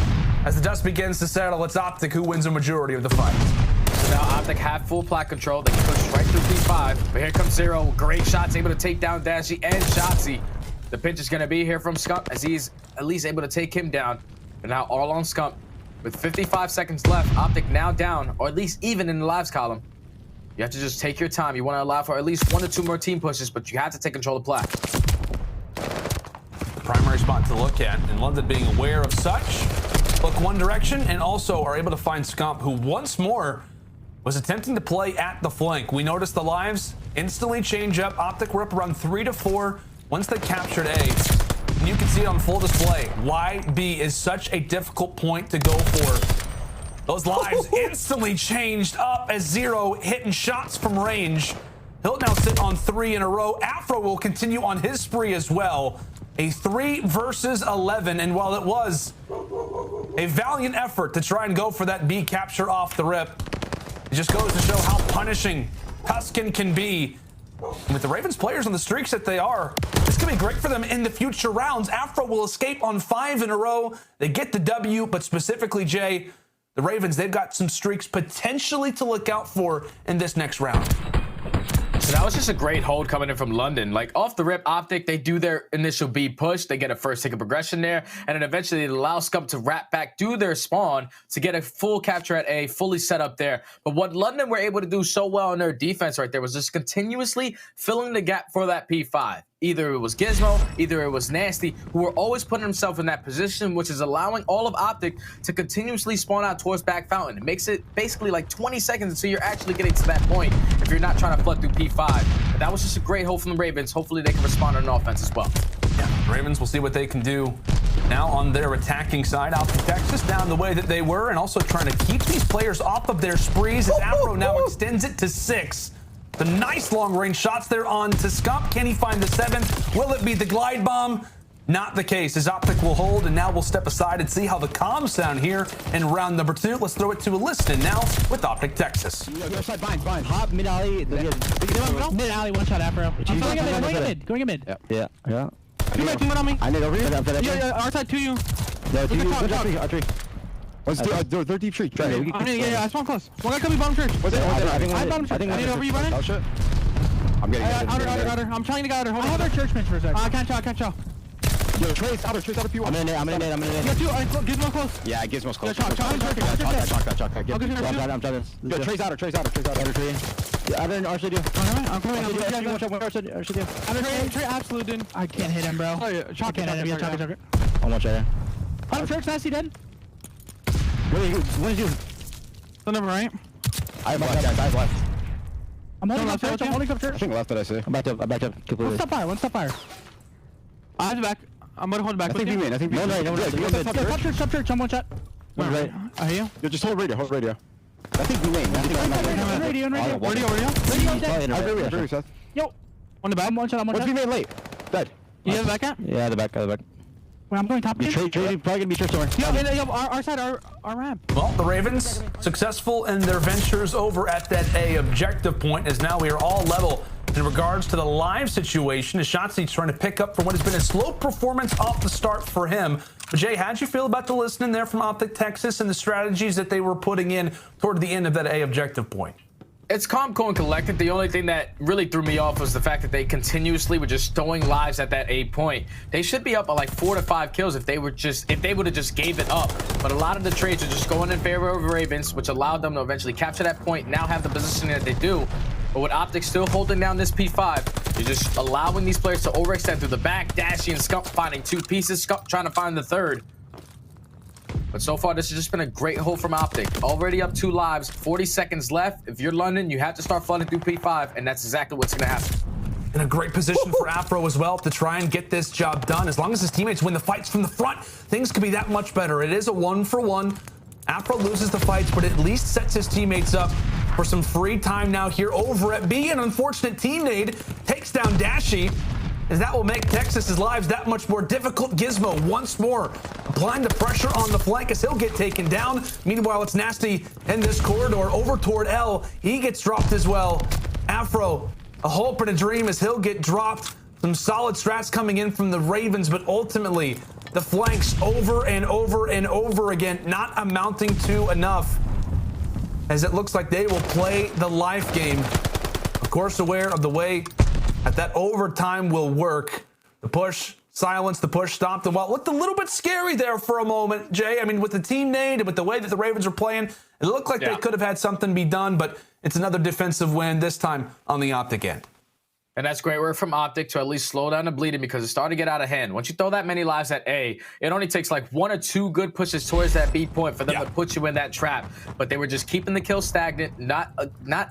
as the dust begins to settle, it's OpTic who wins a majority of the fight. So now OpTic have full plat control. They can push right through P5, but here comes Zero. Great shots, able to take down Dashy and Shotzzy. The pinch is going to be here from Scump, as he's at least able to take him down. But now all on Scump. With 55 seconds left, OpTic now down, or at least even in the lives column. You have to just take your time. You want to allow for at least 1 or 2 more team pushes, but you have to take control of plat. The primary spot to look at, and London being aware of such, look one direction, and also are able to find Scump, who once more was attempting to play at the flank. We noticed the lives instantly change up. OpTic were up around 3 to 4 once they captured A. And you can see it on full display why B is such a difficult point to go for. Those lives instantly changed up as Zero hitting shots from range. He'll now sit on 3 in a row. Afro will continue on his spree as well. A 3 versus 11, and while it was a valiant effort to try and go for that B capture off the rip, it just goes to show how punishing Tuscan can be. And with the Ravens players on the streaks that they are, this could be great for them in the future rounds. Afro will escape on 5 in a row. They get the W, but specifically, Jay, the Ravens, they've got some streaks potentially to look out for in this next round. So that was just a great hold coming in from London. Like off the rip, OpTic, they do their initial B push. They get a first tick of progression there. And then eventually it allows Scump to wrap back, do their spawn to get a full capture at A, fully set up there. But what London were able to do so well in their defense right there was just continuously filling the gap for that P5. either it was Gizmo, either it was Nasty, who were always putting themselves in that position, which is allowing all of OpTic to continuously spawn out towards back fountain. It makes it basically like 20 seconds until you're actually getting to that point if you're not trying to flood through P5. But that was just a great hold from the Ravens. Hopefully they can respond on offense as well. Yeah, Ravens, we'll see what they can do now on their attacking side. OpTic Texas down the way that they were, and also trying to keep these players off of their sprees as Afro now extends it to 6. The nice long-range shots there on to Scump. Can he find the 7th? Will it be the glide bomb? Not the case, as OpTic will hold, and now we'll step aside and see how the comms sound here in round number 2. Let's throw it to a listen now with OpTic Texas. Your side, bind. Hop, mid alley. Mid alley, one shot Afro. I'm going mid. Yeah. Two mid on me. I need over here. Yeah, our side to you. Yeah, to you. R3. They're deep street. I spawn close. One guy coming bottom church. What's it? I bottom church. I need over you, running. Oh shit. I'm getting outer. I'm trying to get outer. Hold our church bench for a second. I can't show. Yo, Trace outer P1. I'm in it. You got 2. Gizmo close. Yeah, Gizmo's close. Chalk. I'm trying. Yo, Trace outer. Outer tree. Yeah, outer RCD. I'm coming. Trey absolute dude. I can't hit him, bro. Oh yeah, Chalk can't hit him. Yeah, Chalk. I'm watching it. Bottom church, Nasty dead. When is you? The number right. I have left, guys. I have left. I'm holding up church. I think left that I see. I'm back up. Completely. One stop fire. I have the back. I'm gonna hold it back. I think we win. No. Stop church. I'm one shot. Right. I hear you. Yo, just hold radio. I think we win. Radio. Radio, Seth. Yo. On the back. One shot. What's we made late? Dead. You have the back at? Yeah, the back. Wait, I'm going top. Trade, probably gonna be church somewhere. Yo, our side, our ramp. Well, the Ravens successful in their ventures over at that A objective point, as now we are all level in regards to the live situation. As Shotzzy trying to pick up from what has been a slow performance off the start for him. But Jay, how'd you feel about the listening there from OpTic Texas and the strategies that they were putting in toward the end of that A objective point? It's calm, cool, and collected. The only thing that really threw me off was the fact that they continuously were just throwing lives at that A point. They should be up by like 4 to 5 kills if they would have just gave it up. But a lot of the trades are just going in favor of Ravens, which allowed them to eventually capture that point, now have the positioning that they do. But with OpTic still holding down this P5, you're just allowing these players to overextend through the back. Dashy and Scump finding 2 pieces, Scump trying to find the 3rd. But so far, this has just been a great hold from OpTic. Already up 2 lives, 40 seconds left. If you're London, you have to start flooding through P5, and that's exactly what's going to happen. In a great position for Afro as well to try and get this job done. As long as his teammates win the fights from the front, things could be that much better. It is a 1-for-1. Afro loses the fights, but at least sets his teammates up for some free time now here over at B. An unfortunate team nade takes down Dashy, as that will make Texas's lives that much more difficult. Gizmo once more applying the pressure on the flank as he'll get taken down. Meanwhile, it's Nasty in this corridor over toward L. He gets dropped as well. Afro, a hope and a dream as he'll get dropped. Some solid strats coming in from the Ravens, but ultimately the flanks over and over again, not amounting to enough, as it looks like they will play the life game. Of course, aware of the way that overtime will work. The push silenced, the push stopped, and while it looked a little bit scary there for a moment, Jay, I mean, with the team nade and with the way that the Ravens were playing, it looked like they could have had something be done, but it's another defensive win, this time on the OpTic end. And that's great work from OpTic to at least slow down the bleeding, because it's starting to get out of hand. Once you throw that many lives at A, it only takes like 1 or 2 good pushes towards that B point for them to put you in that trap. But they were just keeping the kill stagnant. Not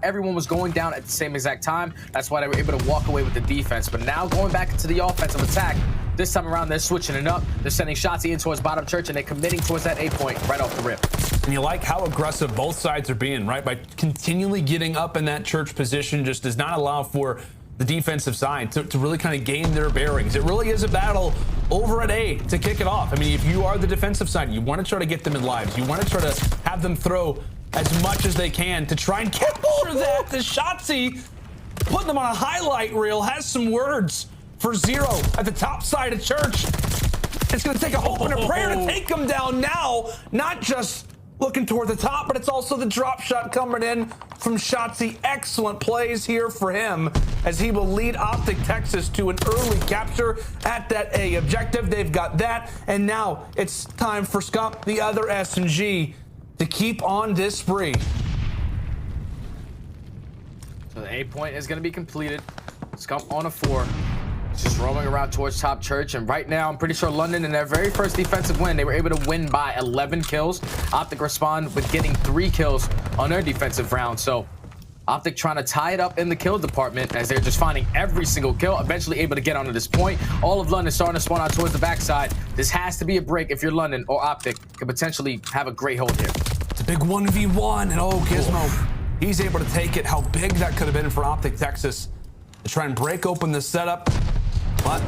everyone was going down at the same exact time. That's why they were able to walk away with the defense. But now going back into the offensive attack, this time around they're switching it up. They're sending Shotzzy in towards bottom church, and they're committing towards that A point right off the rip. And you like how aggressive both sides are being, right? By continually getting up in that church position just does not allow for the defensive side to really kind of gain their bearings. It really is a battle over at A to kick it off. I mean, if you are the defensive side, you want to try to get them in lives. You want to try to have them throw as much as they can to try and capture that. The Shotzzy, putting them on a highlight reel, has some words for Zero at the top side of church. It's going to take a hope and a prayer to take them down now, not just looking toward the top, but it's also the drop shot coming in from Shotzzy. Excellent plays here for him as he will lead OpTic Texas to an early capture at that A objective. They've got that, and now it's time for Scump, the other SG, to keep on this spree. So the A point is going to be completed. Scump on a 4. just roaming around towards top church, and right now I'm pretty sure London in their very first defensive win, they were able to win by 11 kills. OpTic respond with getting 3 kills on their defensive round. So OpTic trying to tie it up in the kill department as they're just finding every single kill, eventually able to get onto this point. All of London starting to spawn out towards the backside. This has to be a break if you're London, or OpTic could potentially have a great hold here. It's a big 1v1, and oh, Gizmo, he's able to take it. How big that could have been for OpTic Texas to try and break open the setup. But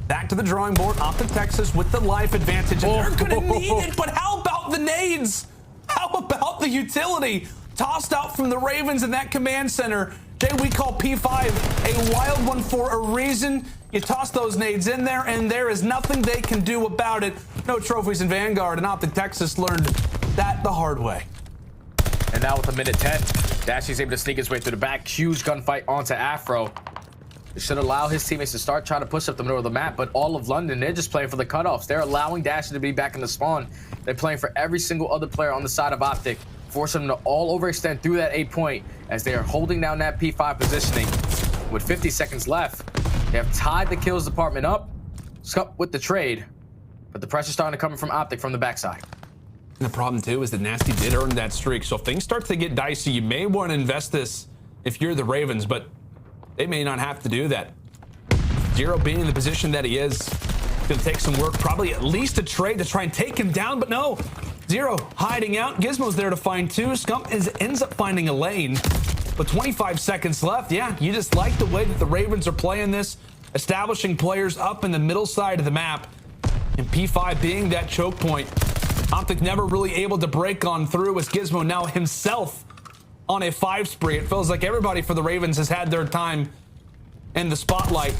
back to the drawing board. OpTic Texas with the life advantage. And they're going to need it, but how about the nades? How about the utility? Tossed out from the Ravens in that command center. Jay, we call P5 a wild one for a reason. You toss those nades in there, and there is nothing they can do about it. No trophies in Vanguard, and OpTic Texas learned that the hard way. And now with a minute 10, Dashy's able to sneak his way through the back. Huge gunfight onto Afro. It should allow his teammates to start trying to push up the middle of the map, but all of London, they're just playing for the cutoffs. They're allowing Dashy to be back in the spawn. They're playing for every single other player on the side of OpTic, forcing them to all overextend through that 8 point as they are holding down that P5 positioning. With 50 seconds left, they have tied the kills department up. Scump with the trade, but the pressure's starting to come from OpTic from the backside. And the problem too is that Nasty did earn that streak, so if things start to get dicey, you may want to invest this if you're the Ravens, but they may not have to do that. Zero being in the position that he is, gonna take some work, probably at least a trade to try and take him down, but no. Zero hiding out. Gizmo's there to find 2. Scump ends up finding a lane, but 25 seconds left. Yeah, you just like the way that the Ravens are playing this, establishing players up in the middle side of the map, and P5 being that choke point. OpTic never really able to break on through as Gizmo now himself on a 5 spree. It feels like everybody for the Ravens has had their time in the spotlight,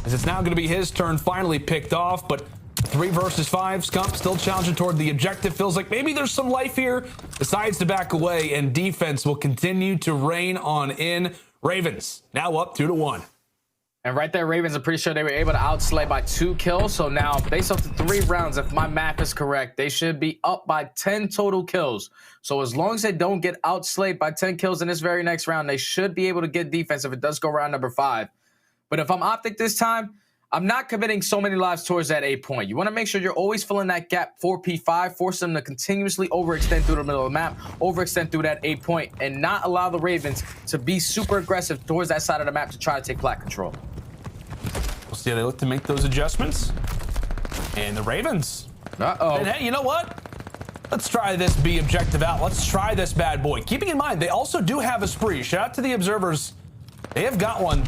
as it's now going to be his turn, finally picked off, but 3 versus 5. Scump still challenging toward the objective. Feels like maybe there's some life here. Decides to back away, and defense will continue to reign on in. Ravens now up 2-1. And right there, Ravens, I'm pretty sure they were able to outslay by 2 kills. So now, based off the 3 rounds, if my math is correct, they should be up by 10 total kills. So as long as they don't get outslayed by 10 kills in this very next round, they should be able to get defense if it does go round number 5. But if I'm OpTic this time, I'm not committing so many lives towards that 8 point. You want to make sure you're always filling that gap for P5, force them to continuously overextend through the middle of the map, overextend through that 8 point, and not allow the Ravens to be super aggressive towards that side of the map to try to take plat control. We'll see how they look to make those adjustments. And the Ravens. And hey, you know what? Let's try this B objective out. Let's try this bad boy. Keeping in mind, they also do have a spree. Shout out to the observers. They have got one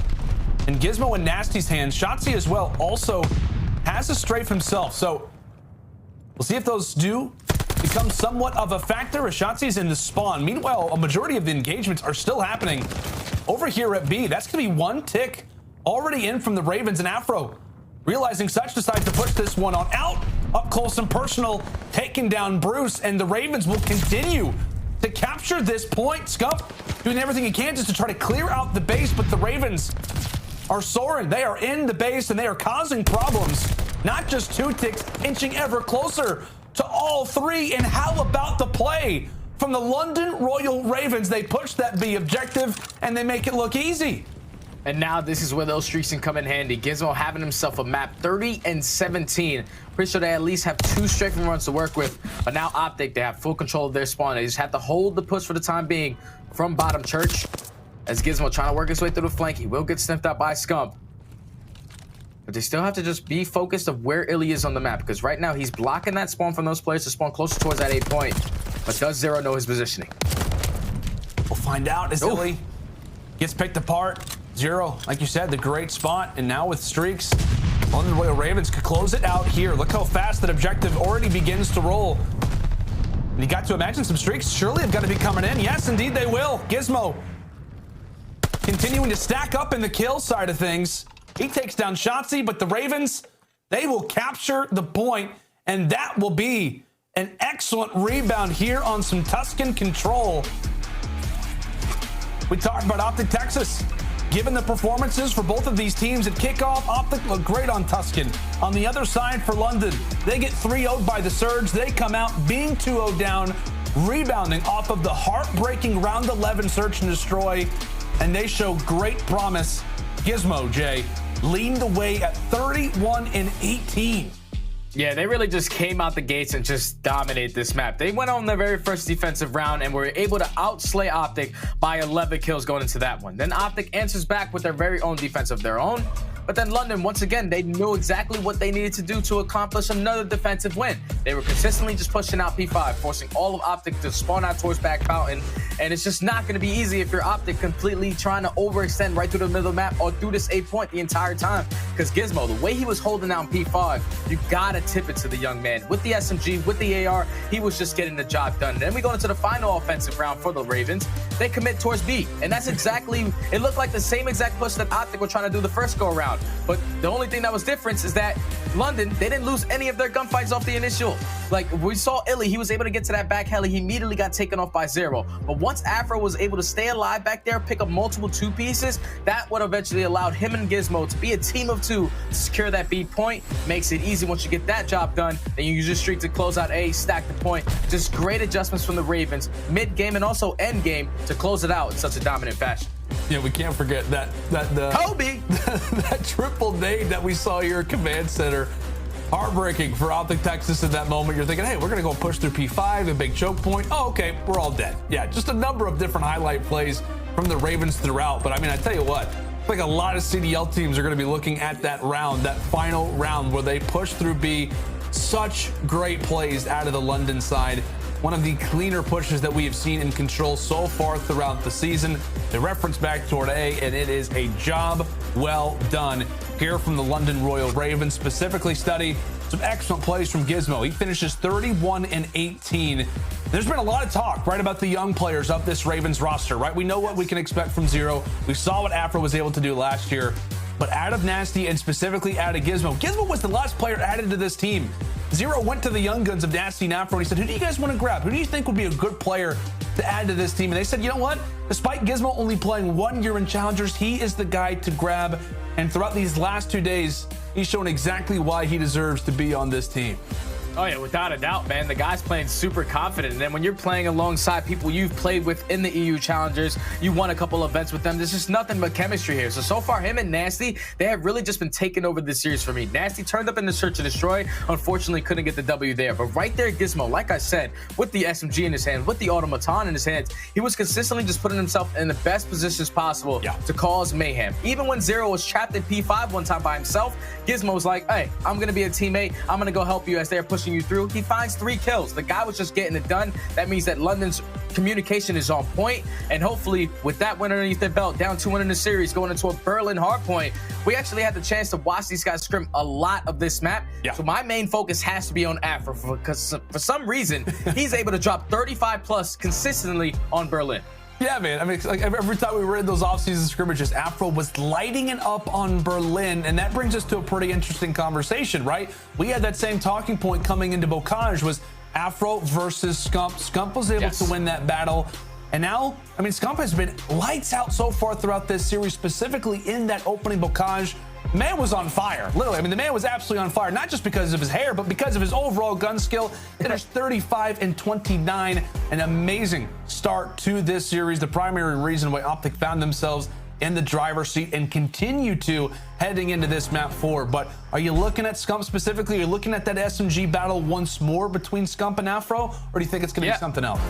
in Gizmo and Nasty's hands. Shotzzy as well also has a strafe himself. So we'll see if those do become somewhat of a factor as Shotzzy's in the spawn. Meanwhile, a majority of the engagements are still happening over here at B. That's going to be 1 tick already in from the Ravens, and Afro, realizing such, decides to push this one on out, up close and personal, taking down Bruce, and the Ravens will continue to capture this point. Scump doing everything he can just to try to clear out the base, but the Ravens are soaring. They are in the base, and they are causing problems. Not just 2 ticks, inching ever closer to all 3, and how about the play from the London Royal Ravens? They push that B objective, and they make it look easy. And now this is where those streaks can come in handy. Gizmo having himself a map 30 and 17. Pretty sure they at least have 2 strafing runs to work with. But now OpTic, they have full control of their spawn. They just have to hold the push for the time being from bottom church. As Gizmo trying to work his way through the flank. He will get sniffed out by Scump. But they still have to just be focused of where iLLeY is on the map. Because right now he's blocking that spawn from those players to spawn closer towards that 8 point. But does Zero know his positioning? We'll find out as iLLeY gets picked apart. Zero, like you said, the great spot, and now with streaks, London Royal Ravens could close it out here. Look how fast that objective already begins to roll. And you got to imagine some streaks surely have got to be coming in. Yes, indeed they will. Gizmo continuing to stack up in the kill side of things. He takes down Shotzzy, but the Ravens, they will capture the point, and that will be an excellent rebound here on some Tuscan control. We talked about OpTic Texas. Given the performances for both of these teams at kickoff, OpTic looked great on Tuscan. On the other side for London, they get 3-0'd by the Surge. They come out being 2-0 down, rebounding off of the heartbreaking round 11 search and destroy, and they show great promise. Gizmo, Jay, leading the way at 31-18. Yeah, they really just came out the gates and just dominate this map. They went on their very first defensive round and were able to outslay OpTic by 11 kills going into that one. Then OpTic answers back with their very own defense of their own. But then London, once again, they knew exactly what they needed to do to accomplish another defensive win. They were consistently just pushing out P5, forcing all of OpTic to spawn out towards back fountain. And it's just not going to be easy if you're OpTic completely trying to overextend right through the middle of the map or through this A point the entire time. Because Gizmo, the way he was holding down P5, you got to tip it to the young man. With the SMG, with the AR, he was just getting the job done. Then we go into the final offensive round for the Ravens. They commit towards B. And that's exactly, it looked like the same exact push that OpTic were trying to do the first go around. But the only thing that was different is that London, they didn't lose any of their gunfights off the initial. Like we saw iLLeY, he was able to get to that back heli. He immediately got taken off by Zero. But once Afro was able to stay alive back there, pick up multiple two pieces, that would eventually allowed him and Gizmo to be a team of two to secure that B point. Makes it easy once you get that job done. Then you use your streak to close out A, stack the point. Just great adjustments from the Ravens, mid game and also end game to close it out in such a dominant fashion. Yeah, we can't forget that Kobe, that triple nade that we saw here at Command Center. Heartbreaking for OpTic Texas in that moment. You're thinking, hey, we're going to go push through P5, a big choke point. Oh, okay, we're all dead. Yeah, just a number of different highlight plays from the Ravens throughout. But I mean, I tell you what, I think a lot of CDL teams are going to be looking at that round, that final round where they push through B. Such great plays out of the London side. One of the cleaner pushes that we have seen in Control so far throughout the season. They reference back toward A, and it is a job well done here from the London Royal Ravens. Specifically, Study, some excellent plays from Gizmo. He finishes 31-18. There's been a lot of talk, right, about the young players of this Ravens roster, right? We know what we can expect from Zero. We saw what Afro was able to do last year. But out of Nasty and specifically out of Gizmo, Gizmo was the last player added to this team. Zero went to the young guns of Nasty and Afro and he said, who do you guys want to grab? Who do you think would be a good player to add to this team? And they said, you know what? Despite Gizmo only playing 1 year in Challengers, he is the guy to grab. And throughout these last 2 days, he's shown exactly why he deserves to be on this team. Oh yeah, without a doubt, man. The guy's playing super confident. And then when you're playing alongside people you've played with in the EU Challengers, you won a couple events with them, there's just nothing but chemistry here. So far, him and Nasty, they have really just been taking over this series for me. Nasty turned up in the Search and Destroy. Unfortunately, couldn't get the W there. But right there, Gizmo, like I said, with the SMG in his hand, with the Automaton in his hands, he was consistently just putting himself in the best positions possible to cause mayhem. Even when Zero was trapped in P5 one time by himself, Gizmo was like, hey, I'm going to be a teammate. I'm going to go help you as they're pushing you through. He finds 3 kills. The guy was just getting it done. That means that London's communication is on point, and hopefully with that win underneath their belt, down 2-1 in the series, going into a Berlin hardpoint, we actually had the chance to watch these guys scrim a lot of this map. So my main focus has to be on Afro, because for some reason he's able to drop 35 plus consistently on Berlin. Yeah, man. I mean, like every time we were in those off-season scrimmages, Afro was lighting it up on Berlin, and that brings us to a pretty interesting conversation, right? We had that same talking point coming into Bocage was Afro versus Scump. Scump was able to win that battle, and now, I mean, Scump has been lights out so far throughout this series, specifically in that opening Bocage. The man was on fire, literally. I mean, the man was absolutely on fire, not just because of his hair, but because of his overall gun skill. Finished 35-29, an amazing start to this series. The primary reason why OpTic found themselves in the driver's seat and continue to heading into this map 4. But are you looking at Scump specifically? Are you looking at that SMG battle once more between Scump and Afro, or do you think it's going to be something else?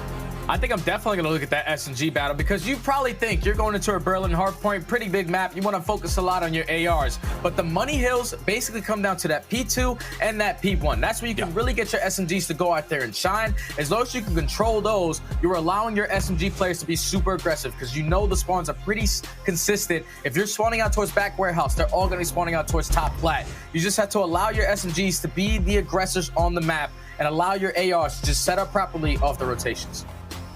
I think I'm definitely going to look at that SMG battle, because you probably think you're going into a Berlin hardpoint, pretty big map. You want to focus a lot on your ARs. But the money hills basically come down to that P2 and that P1. That's where you can really get your SMGs to go out there and shine. As long as you can control those, you're allowing your SMG players to be super aggressive, because you know the spawns are pretty consistent. If you're spawning out towards back warehouse, they're all going to be spawning out towards top plat. You just have to allow your SMGs to be the aggressors on the map and allow your ARs to just set up properly off the rotations.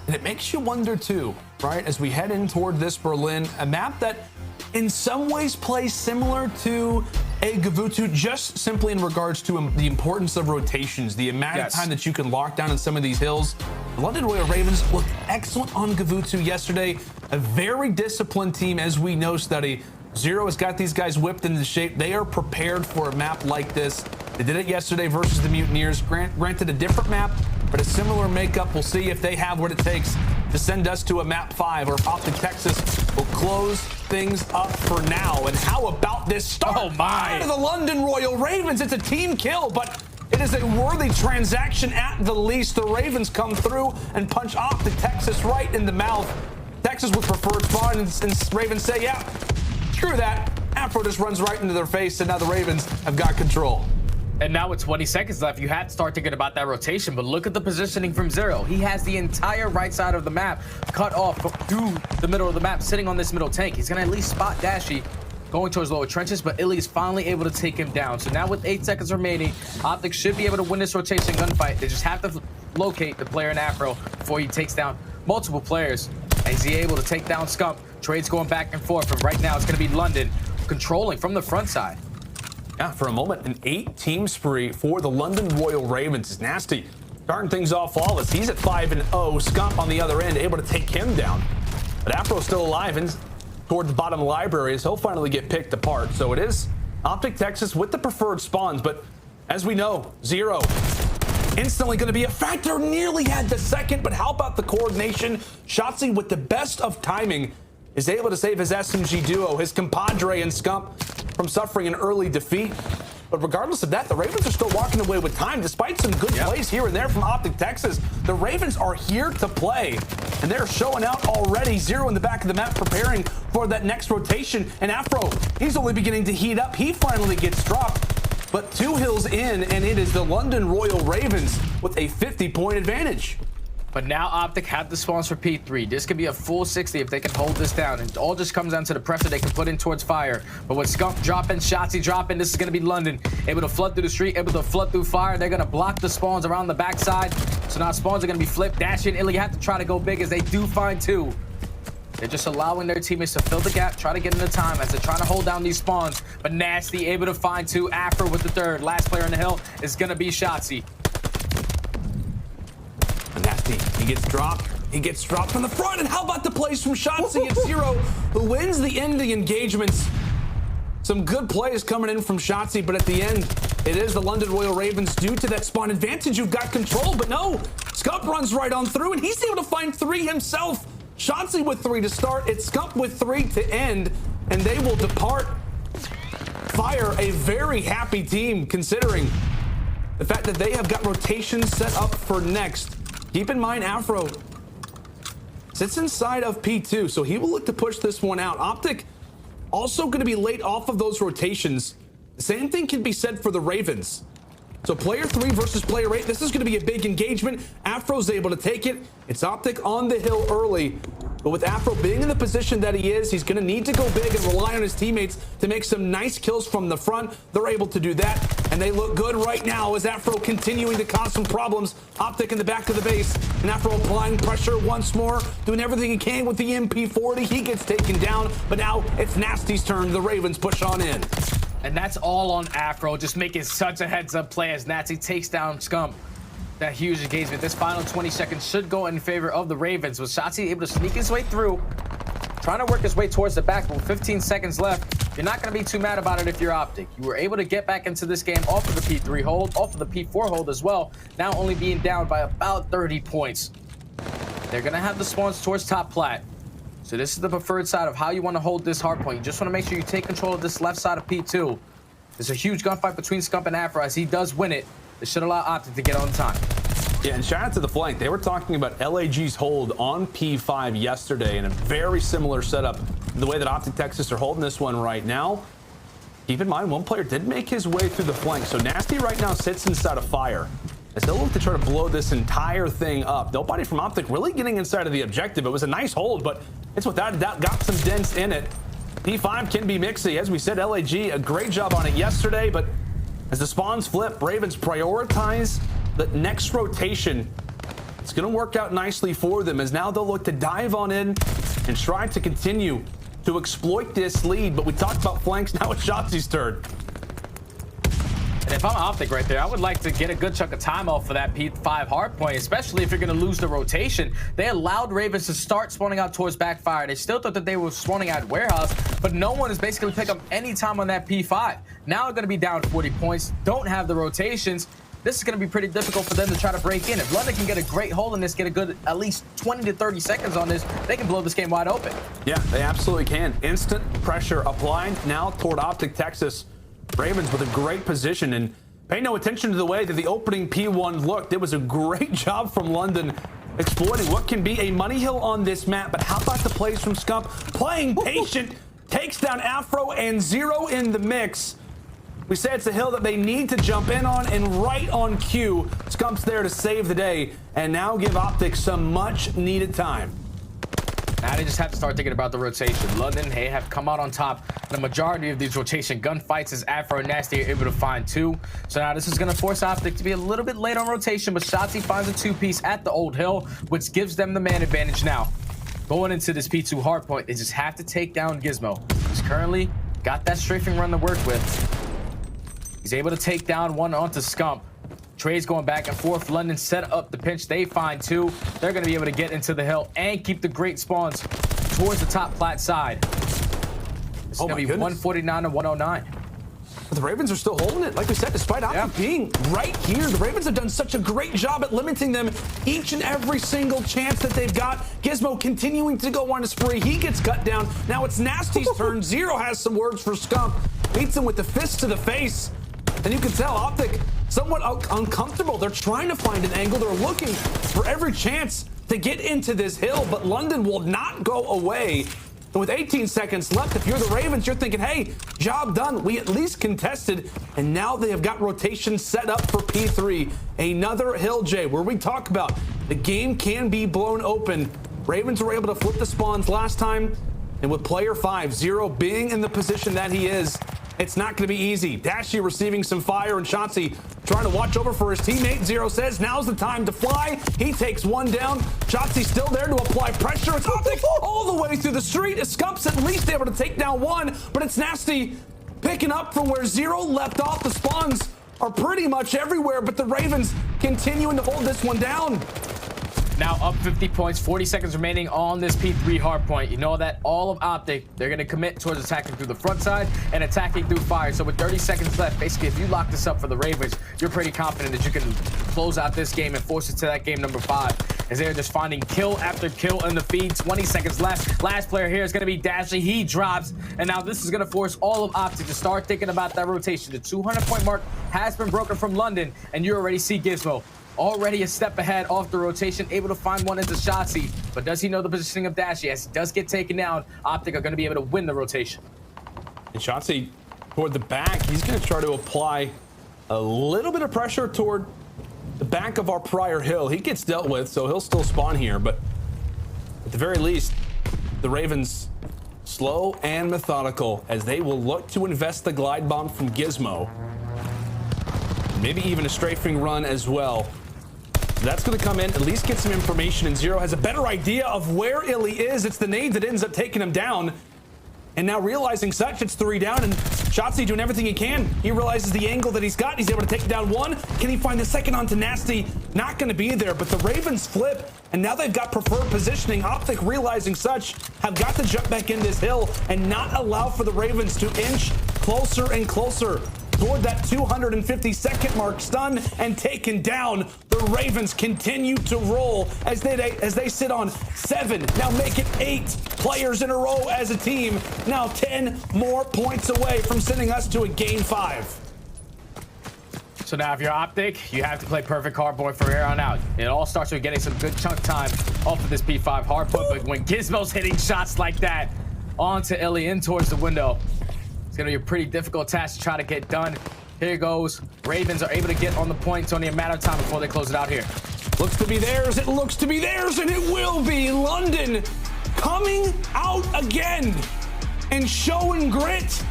And it makes you wonder too, right, as we head in toward this Berlin, a map that in some ways plays similar to aBeZy, just simply in regards to the importance of rotations, the amount of time that you can lock down in some of these hills. The London Royal Ravens looked excellent on aBeZy yesterday. A very disciplined team, as we know, Study. Zero has got these guys whipped into shape. They are prepared for a map like this. They did it yesterday versus the Mutineers. Granted, a different map, but a similar makeup. We'll see if they have what it takes to send us to a map 5, or if OpTic Texas will close things up for now. And how about this start? Oh my! Out of the London Royal Ravens. It's a team kill, but it is a worthy transaction at the least. The Ravens come through and punch OpTic Texas right in the mouth. Texas with preferred spawn, and Ravens say, yeah, screw that. Afro just runs right into their face, and now the Ravens have got control. And now with 20 seconds left, you have to start thinking about that rotation. But look at the positioning from Zero. He has the entire right side of the map cut off through the middle of the map, sitting on this middle tank. He's going to at least spot Dashy going towards lower trenches, but iLLeY is finally able to take him down. So now with 8 seconds remaining, OpTic should be able to win this rotation gunfight. They just have to locate the player in Afro before he takes down multiple players. Is he able to take down Scump? Trades going back and forth, and right now it's going to be London controlling from the front side. Yeah, for a moment, an 8-team spree for the London Royal Ravens is nasty. Starting things off flawless. He's at 5-0. Scump on the other end, able to take him down. But Afro's still alive and toward the bottom library as he'll finally get picked apart. So it is OpTic Texas with the preferred spawns. But as we know, Zero instantly going to be a factor. Nearly had the second, but how about the coordination? Shotzzy with the best of timing is able to save his SMG duo, his compadre and Scump, from suffering an early defeat. But regardless of that, the Ravens are still walking away with time, despite some good plays here and there from OpTic Texas. The Ravens are here to play, and they're showing out already. Zero in the back of the map, preparing for that next rotation. And Afro, he's only beginning to heat up. He finally gets dropped, but 2 hills in, and it is the London Royal Ravens with a 50-point advantage. But now OpTic have the spawns for P3. This could be a full 60 if they can hold this down. And it all just comes down to the pressure they can put in towards fire. But with Scump dropping, Shotzzy dropping, this is going to be London. Able to flood through the street, able to flood through fire. They're going to block the spawns around the backside. So now spawns are going to be flipped. Dashy and iLLeY have to try to go big as they do find 2. They're just allowing their teammates to fill the gap, try to get into time as they're trying to hold down these spawns. But Nasty able to find 2. Afro with the 3rd. Last player on the hill is going to be Shotzzy. Nasty, he gets dropped. He gets dropped from the front. And how about the plays from Shotzzy at Zero, who wins the end of the engagements? Some good plays coming in from Shotzzy, but at the end, it is the London Royal Ravens due to that spawn advantage. You've got control, but no, Scump runs right on through, and he's able to find 3 himself. Shotzzy with 3 to start. It's Scump with 3 to end, and they will depart. Fire, a very happy team, considering the fact that they have got rotations set up for next. Keep in mind, Afro sits inside of P2, so he will look to push this one out. OpTic also going to be late off of those rotations. The same thing can be said for the Ravens. So player 3 versus player 8, this is going to be a big engagement. Afro's able to take it. It's OpTic on the hill early. But with Afro being in the position that he is, he's going to need to go big and rely on his teammates to make some nice kills from the front. They're able to do that, and they look good right now as Afro continuing to cause some problems. OpTic in the back of the base, and Afro applying pressure once more, doing everything he can with the MP40. He gets taken down, but now it's Nasty's turn. The Ravens push on in. And that's all on Afro, just making such a heads-up play as Nasty takes down Scump. That huge engagement. This final 20 seconds should go in favor of the Ravens, with Shotzzy able to sneak his way through, trying to work his way towards the back. But with 15 seconds left, you're not going to be too mad about it if you're OpTic. You were able to get back into this game off of the P3 hold, off of the P4 hold as well, now only being down by about 30 points. They're going to have the spawns towards top plat. So this is the preferred side of how you want to hold this hard point. You just want to make sure you take control of this left side of P2. There's a huge gunfight between Scump and Afro. As he does win it, this should allow OpTic to get on time. Yeah, and shout out to the flank. They were talking about LAG's hold on P5 yesterday in a very similar setup. The way that OpTic Texas are holding this one right now. Keep in mind, one player did make his way through the flank. So Nasty right now sits inside of fire, as they'll look to try to blow this entire thing up. Nobody from OpTic really getting inside of the objective. It was a nice hold, but it's without a doubt got some dents in it. P5 can be mixy. As we said, LAG, a great job on it yesterday, but as the spawns flip, Ravens prioritize the next rotation. It's going to work out nicely for them, as now they'll look to dive on in and try to continue to exploit this lead. But we talked about flanks, now it's Shotzzy's turn. And if I'm OpTic right there, I would like to get a good chunk of time off for that P5 hard point, especially if you're going to lose the rotation. They allowed Ravens to start spawning out towards backfire. They still thought that they were spawning at warehouse, but no one is basically picking up any time on that P5. Now they're going to be down 40 points, don't have the rotations. this is going to be pretty difficult for them to try to break in. If London can get a great hold on this, get a good at least 20 to 30 seconds on this, they can blow this game wide open. Yeah, they absolutely can. Instant pressure applied now toward OpTic Texas. Ravens with a great position, and pay no attention to the way that the opening P1 looked. It was a great job from London exploiting what can be a money hill on this map. But how about the plays from Scump? Playing patient, takes down Afro and Zero in the mix. We say it's a hill that they need to jump in on, and right on cue, Scump's there to save the day and now give OpTic some much needed time. Now they just have to start thinking about the rotation. London, they have come out on top. The majority of these rotation gunfights is Afro and Nasty are able to find 2. So now this is going to force OpTic to be a little bit late on rotation, but Shotzzy finds a 2-piece at the old hill, which gives them the man advantage now. Going into this P2 hardpoint, they just have to take down Gizmo. He's currently got that strafing run to work with. He's able to take down one onto Scump. Trades going back and forth. London set up the pinch. They find 2. They're going to be able to get into the hill and keep the great spawns towards the top plat side. It's going to be 149 to 109. But the Ravens are still holding it. Like we said, despite OpTic being right here, the Ravens have done such a great job at limiting them each and every single chance that they've got. Gizmo continuing to go on a spree. He gets cut down. Now it's Nasty's turn. Zero has some words for Scump. Beats him with the fist to the face. And you can tell OpTic somewhat uncomfortable. They're trying to find an angle. They're looking for every chance to get into this hill, but London will not go away. And with 18 seconds left, if you're the Ravens, you're thinking, hey, job done. We at least contested, and now they have got rotation set up for P3. Another hill, Jay, where we talk about the game can be blown open. Ravens were able to flip the spawns last time, and with player 5, Zero being in the position that he is, it's not going to be easy. Dashy receiving some fire, and Shotzzy trying to watch over for his teammate. Zero says now's the time to fly. He takes one down. Shotzzy still there to apply pressure. It's OpTic all the way through the street. Scump's at least able to take down one, but it's Nasty picking up from where Zero left off. The spawns are pretty much everywhere, but the Ravens continuing to hold this one down. Now up 50 points, 40 seconds remaining on this P3 hardpoint. You know that all of OpTic, they're going to commit towards attacking through the front side and attacking through fire. So with 30 seconds left, basically, if you lock this up for the Ravens, you're pretty confident that you can close out this game and force it to that game number 5. As they're just finding kill after kill in the feed. 20 seconds left. Last player here is going to be Dashy. He drops. And now this is going to force all of OpTic to start thinking about that rotation. The 200-point mark has been broken from London, and you already see Gizmo already a step ahead off the rotation, able to find one into Shotzzy. But does he know the positioning of Dashy? As he does get taken down, OpTic are going to be able to win the rotation. And Shotzzy toward the back, he's going to try to apply a little bit of pressure toward the back of our prior hill. He gets dealt with, so he'll still spawn here. But at the very least, the Ravens slow and methodical as they will look to invest the glide bomb from Gizmo. Maybe even a strafing run as well. That's going to come in, at least get some information, and Zero has a better idea of where iLLeY is. It's the nade that ends up taking him down. And now realizing such, it's 3 down, and Shotzzy doing everything he can. He realizes the angle that he's got. He's able to take down one. Can he find the second onto Nasty? Not going to be there, but the Ravens flip, and now they've got preferred positioning. OpTic realizing such, have got to jump back in this hill and not allow for the Ravens to inch closer and closer toward that 250-second mark. Stunned and taken down. The Ravens continue to roll as they sit on 7. Now make it 8 players in a row as a team. Now 10 more points away from sending us to a game 5. So now if you're OpTic, you have to play perfect hardpoint from here on out. It all starts with getting some good chunk time off of this P5 hardpoint, but when Gizmo's hitting shots like that onto iLLeY in towards the window, it's going to be a pretty difficult task to try to get done. Here goes. Ravens are able to get on the point. It's only a matter of time before they close it out here. Looks to be theirs. It looks to be theirs, and it will be. London coming out again and showing grit.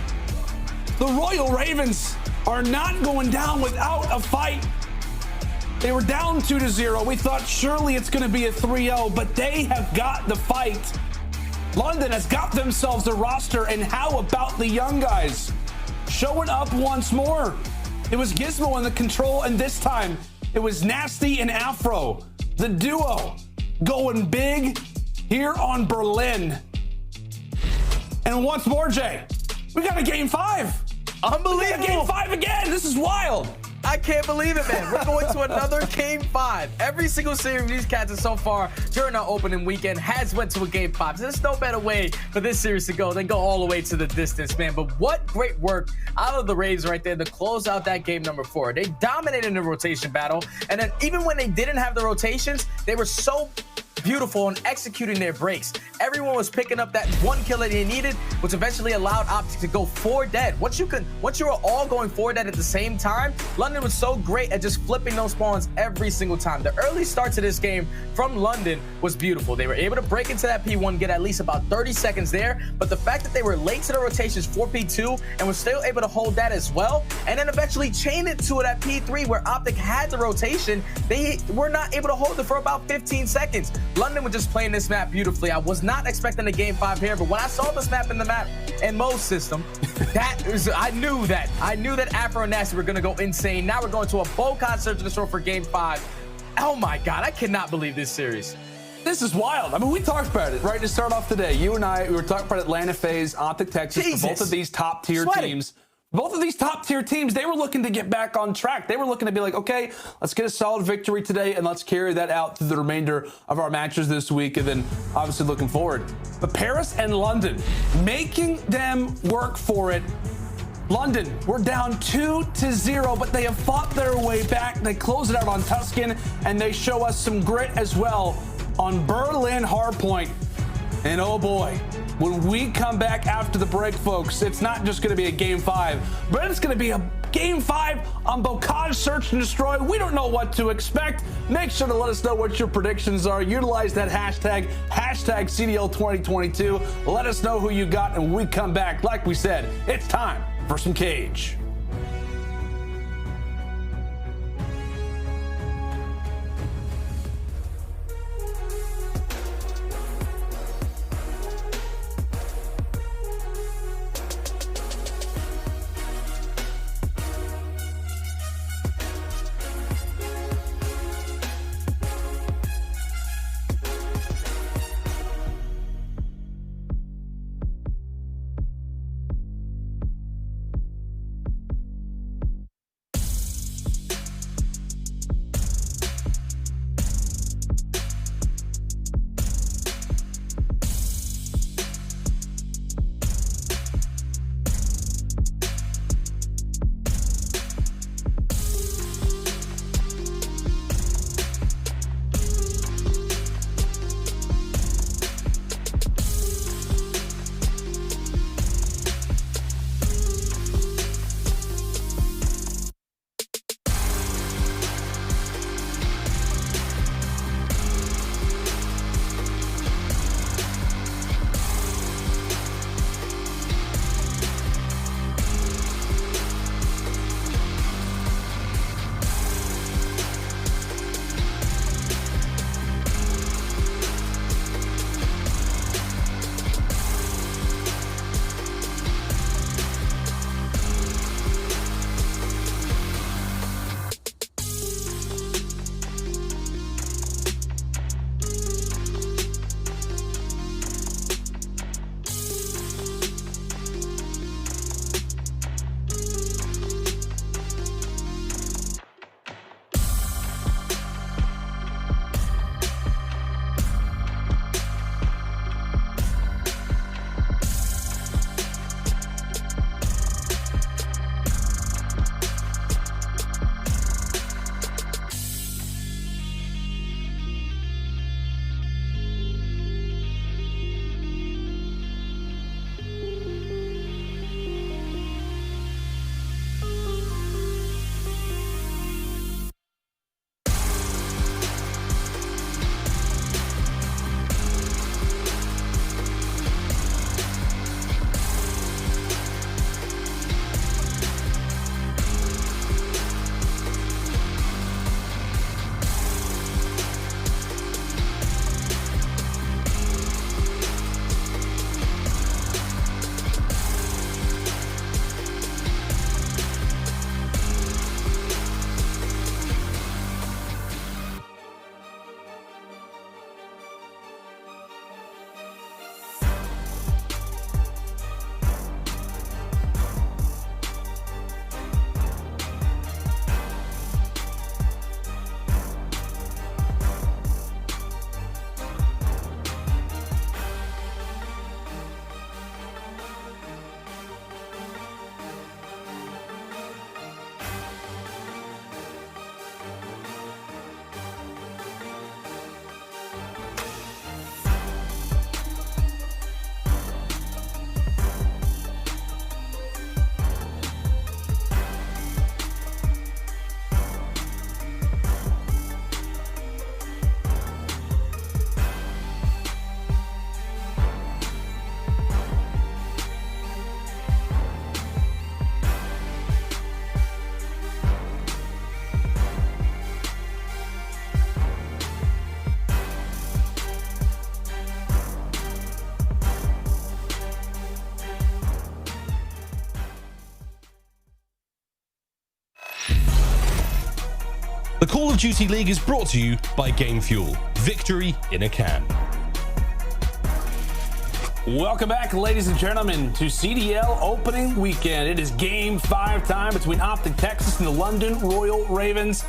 The Royal Ravens are not going down without a fight. They were down 2-0. We thought surely it's going to be a 3-0, but they have got the fight. London has got themselves a roster, and how about the young guys showing up once more? It was Gizmo in the control, and this time it was Nasty and Afro, the duo, going big here on Berlin. And once more, Jay, we got a game 5. Unbelievable. We got a game 5 again. This is wild. I can't believe it, man. We're going to another Game 5. Every single series of these cats so far during our opening weekend has went to a Game 5. So there's no better way for this series to go than go all the way to the distance, man. But what great work out of the Rays right there to close out that game number 4. They dominated in the rotation battle. And then even when they didn't have the rotations, they were so beautiful in executing their breaks. Everyone was picking up that one kill that they needed, which eventually allowed OpTic to go 4 dead. Once you were all going 4 dead at the same time, London was so great at just flipping those spawns every single time. The early start to this game from London was beautiful. They were able to break into that P1, get at least about 30 seconds there, but the fact that they were late to the rotations for P2 and were still able to hold that as well, and then eventually chain it to that P3 where OpTic had the rotation, they were not able to hold it for about 15 seconds. London was just playing this map beautifully. I was not expecting a Game 5 here, but when I saw this map in the map and Mo's system, I knew that Afro and Nasty were going to go insane. Now we're going to a Bocod Search and Destroy for Game 5. Oh my God, I cannot believe this series. This is wild. I mean, we talked about it, right? To start off today, you and I, we were talking about Atlanta FaZe, OpTic Texas, for both of these top tier teams. Both of these top tier teams, they were looking to get back on track. They were looking to be like, okay, let's get a solid victory today and let's carry that out through the remainder of our matches this week, and then obviously looking forward. But Paris and London, making them work for it. London, we're down 2-0, but they have fought their way back. They close it out on Tuscan, and they show us some grit as well on Berlin Hardpoint. And oh boy, when we come back after the break, folks, it's not just going to be a Game 5, but it's going to be a Game 5 on Bocod Search and Destroy. We don't know what to expect. Make sure to let us know what your predictions are. Utilize that hashtag CDL 2022. Let us know who you got, and when we come back, like we said, it's time for some Cage. The Call of Duty League is brought to you by Game Fuel. Victory in a can. Welcome back, ladies and gentlemen, to CDL opening weekend. It is Game 5 time between OpTic Texas and the London Royal Ravens.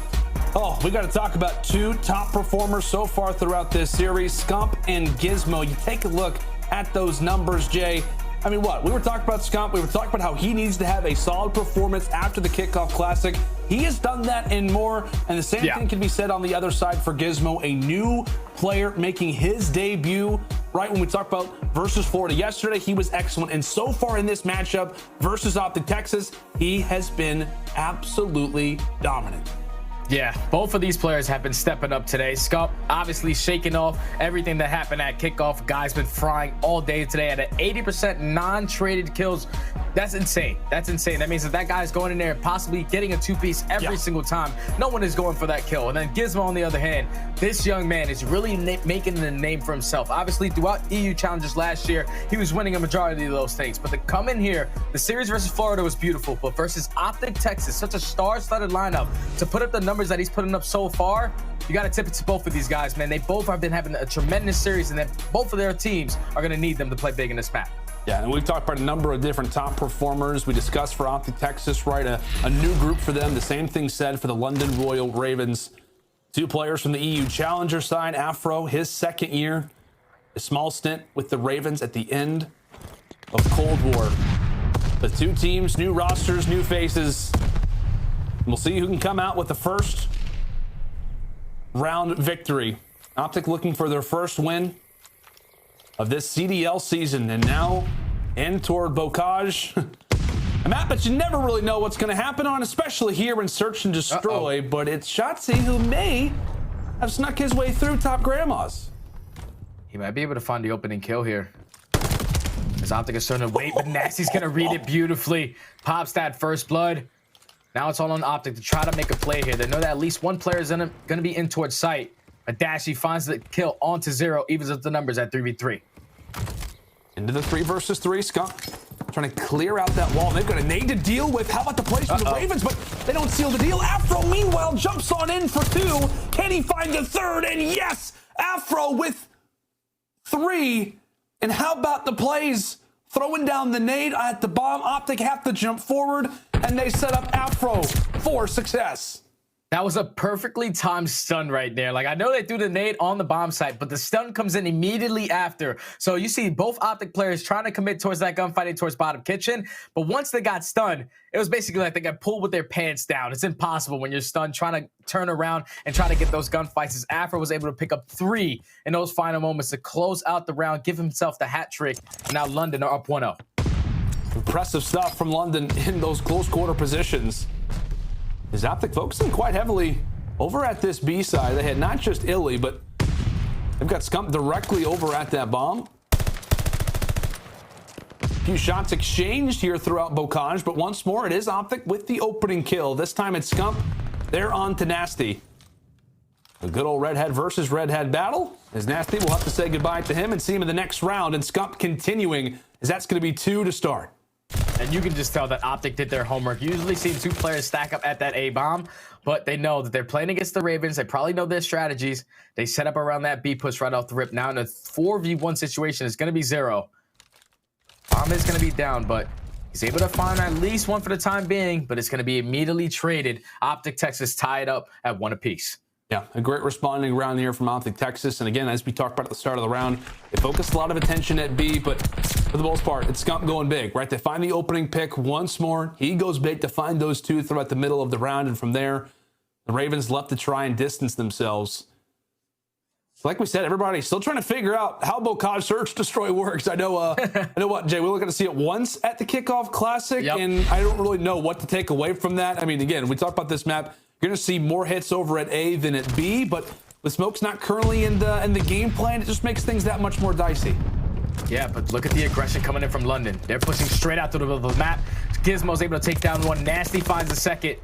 Oh, we got to talk about two top performers so far throughout this series, Scump and Gizmo. You take a look at those numbers, Jay. I mean, what? We were talking about Scump. We were talking about how he needs to have a solid performance after the Kickoff Classic. He has done that and more, and the same thing can be said on the other side for Gizmo, a new player making his debut. Right when we talked about versus Florida yesterday, he was excellent, and so far in this matchup versus OpTic Texas, he has been absolutely dominant. Yeah, both of these players have been stepping up today. Scump obviously shaking off everything that happened at kickoff. Guy's been frying all day today at an 80% non-traded kills. That's insane. That's insane. That means that guy's going in there and possibly getting a two-piece every single time. No one is going for that kill. And then Gizmo, on the other hand, this young man is really making the name for himself. Obviously, throughout EU challenges last year, he was winning a majority of those things. But to come in here, the series versus Florida was beautiful. But versus OpTic Texas, such a star-studded lineup, to put up the numbers that he's putting up so far, you got to tip it to both of these guys, man. They both have been having a tremendous series, and then both of their teams are going to need them to play big in this map. Yeah, and we've talked about a number of different top performers. We discussed for OpTic Texas, right, a new group for them. The same thing said for the London Royal Ravens. Two players from the EU Challenger side. Afro, his second year, a small stint with the Ravens at the end of Cold War. The two teams, new rosters, new faces. We'll see who can come out with the first round victory. OpTic looking for their first win of this CDL season, and now in toward Bocage. A map that you never really know what's going to happen on, especially here in Search and Destroy, but it's Shotzzy who may have snuck his way through Top Grandmas. He might be able to find the opening kill here. As OpTic is starting to wait, but Nasty's going to read it beautifully. Pops that first blood. Now it's all on OpTic to try to make a play here. They know that at least one player is going to be in towards sight. But Dashy finds the kill onto 0, evens up the numbers at 3v3. Into the 3 versus 3. Scump trying to clear out that wall. They've got a nade to deal with. How about the place from the Ravens? But they don't seal the deal. Afro, meanwhile, jumps on in for 2. Can he find the third? And yes, Afro with 3. And how about the plays? Throwing down the nade at the bomb. OpTic have to jump forward, and they set up Afro for success. That was a perfectly timed stun right there. Like, I know they threw the nade on the bomb site, but the stun comes in immediately after. So you see both OpTic players trying to commit towards that gunfighting towards bottom kitchen. But once they got stunned, it was basically like they got pulled with their pants down. It's impossible when you're stunned trying to turn around and try to get those gunfights. As Afro was able to pick up 3 in those final moments to close out the round, give himself the hat trick. And now London are up 1-0. Impressive stuff from London in those close quarter positions. Is OpTic focusing quite heavily over at this B side? They had not just iLLeY, but they've got Scump directly over at that bomb. A few shots exchanged here throughout Bocage, but once more it is OpTic with the opening kill. This time it's Scump. They're on to Nasty. A good old Redhead versus Redhead battle. As Nasty will have to say goodbye to him and see him in the next round, and Scump continuing, as that's going to be 2 to start. And you can just tell that OpTic did their homework. You usually see 2 players stack up at that A bomb, but they know that they're playing against the Ravens. They probably know their strategies. They set up around that B push right off the rip. Now in a 4v1 situation, it's going to be 0. Bomb is going to be down, but he's able to find at least one for the time being, but it's going to be immediately traded. OpTic Texas tied up at 1 apiece. Yeah, a great responding round here from OpTic Texas. And again, as we talked about at the start of the round, they focused a lot of attention at B, but for the most part, it's Scump going big, right? They find the opening pick once more. He goes big to find those 2 throughout the middle of the round. And from there, the Ravens left to try and distance themselves. Like we said, everybody's still trying to figure out how Bocage Search Destroy works. I know what, Jay, we were going to see it once at the Kickoff Classic, and I don't really know what to take away from that. I mean, again, we talked about this map. You're going to see more hits over at A than at B, but with Smoke's not currently in the game plan, it just makes things that much more dicey. Yeah, but look at the aggression coming in from London. They're pushing straight out to the middle of the map. Gizmo's able to take down 1. Nasty finds the second.